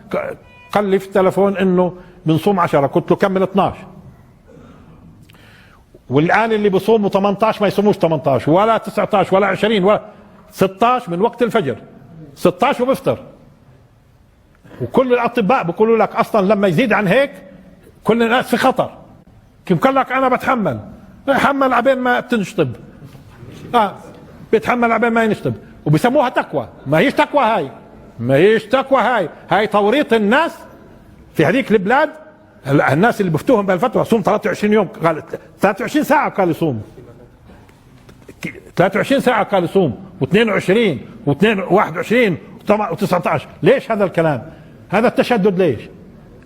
قال لي في التلفون انه بنصوم 10، قلت له كمل 12. والان اللي بيصوموا 18 ما يصوموش 18 ولا 19 ولا 20 ولا 16 من وقت الفجر 16 وبفطر. وكل الاطباء بيقولوا لك اصلا لما يزيد عن هيك كل الناس في خطر. كم قال لك انا بتحمل عبين ما بتنشطب، بيتحمل عبين ما ينشطب. وبيسموها تقوى، ما هيش تقوى هاي، هاي توريط الناس في هذيك البلاد الناس اللي بفتوهم بهالفتوى صوم 23 يوم، قال 23 ساعة قال يصوم، 23 ساعة قال يصوم، و22 و21 و19. ليش هذا الكلام؟ هذا التشدد ليش؟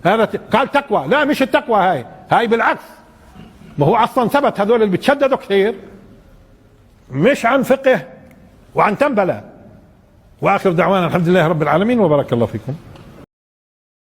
هذا قال تقوى، لا مش التقوى هاي بالعكس، ما هو اصلا ثبت هذول اللي بتشددوا كثير مش عن فقه وعن تنبلة. واخر دعوانا الحمد لله رب العالمين، وبارك الله فيكم.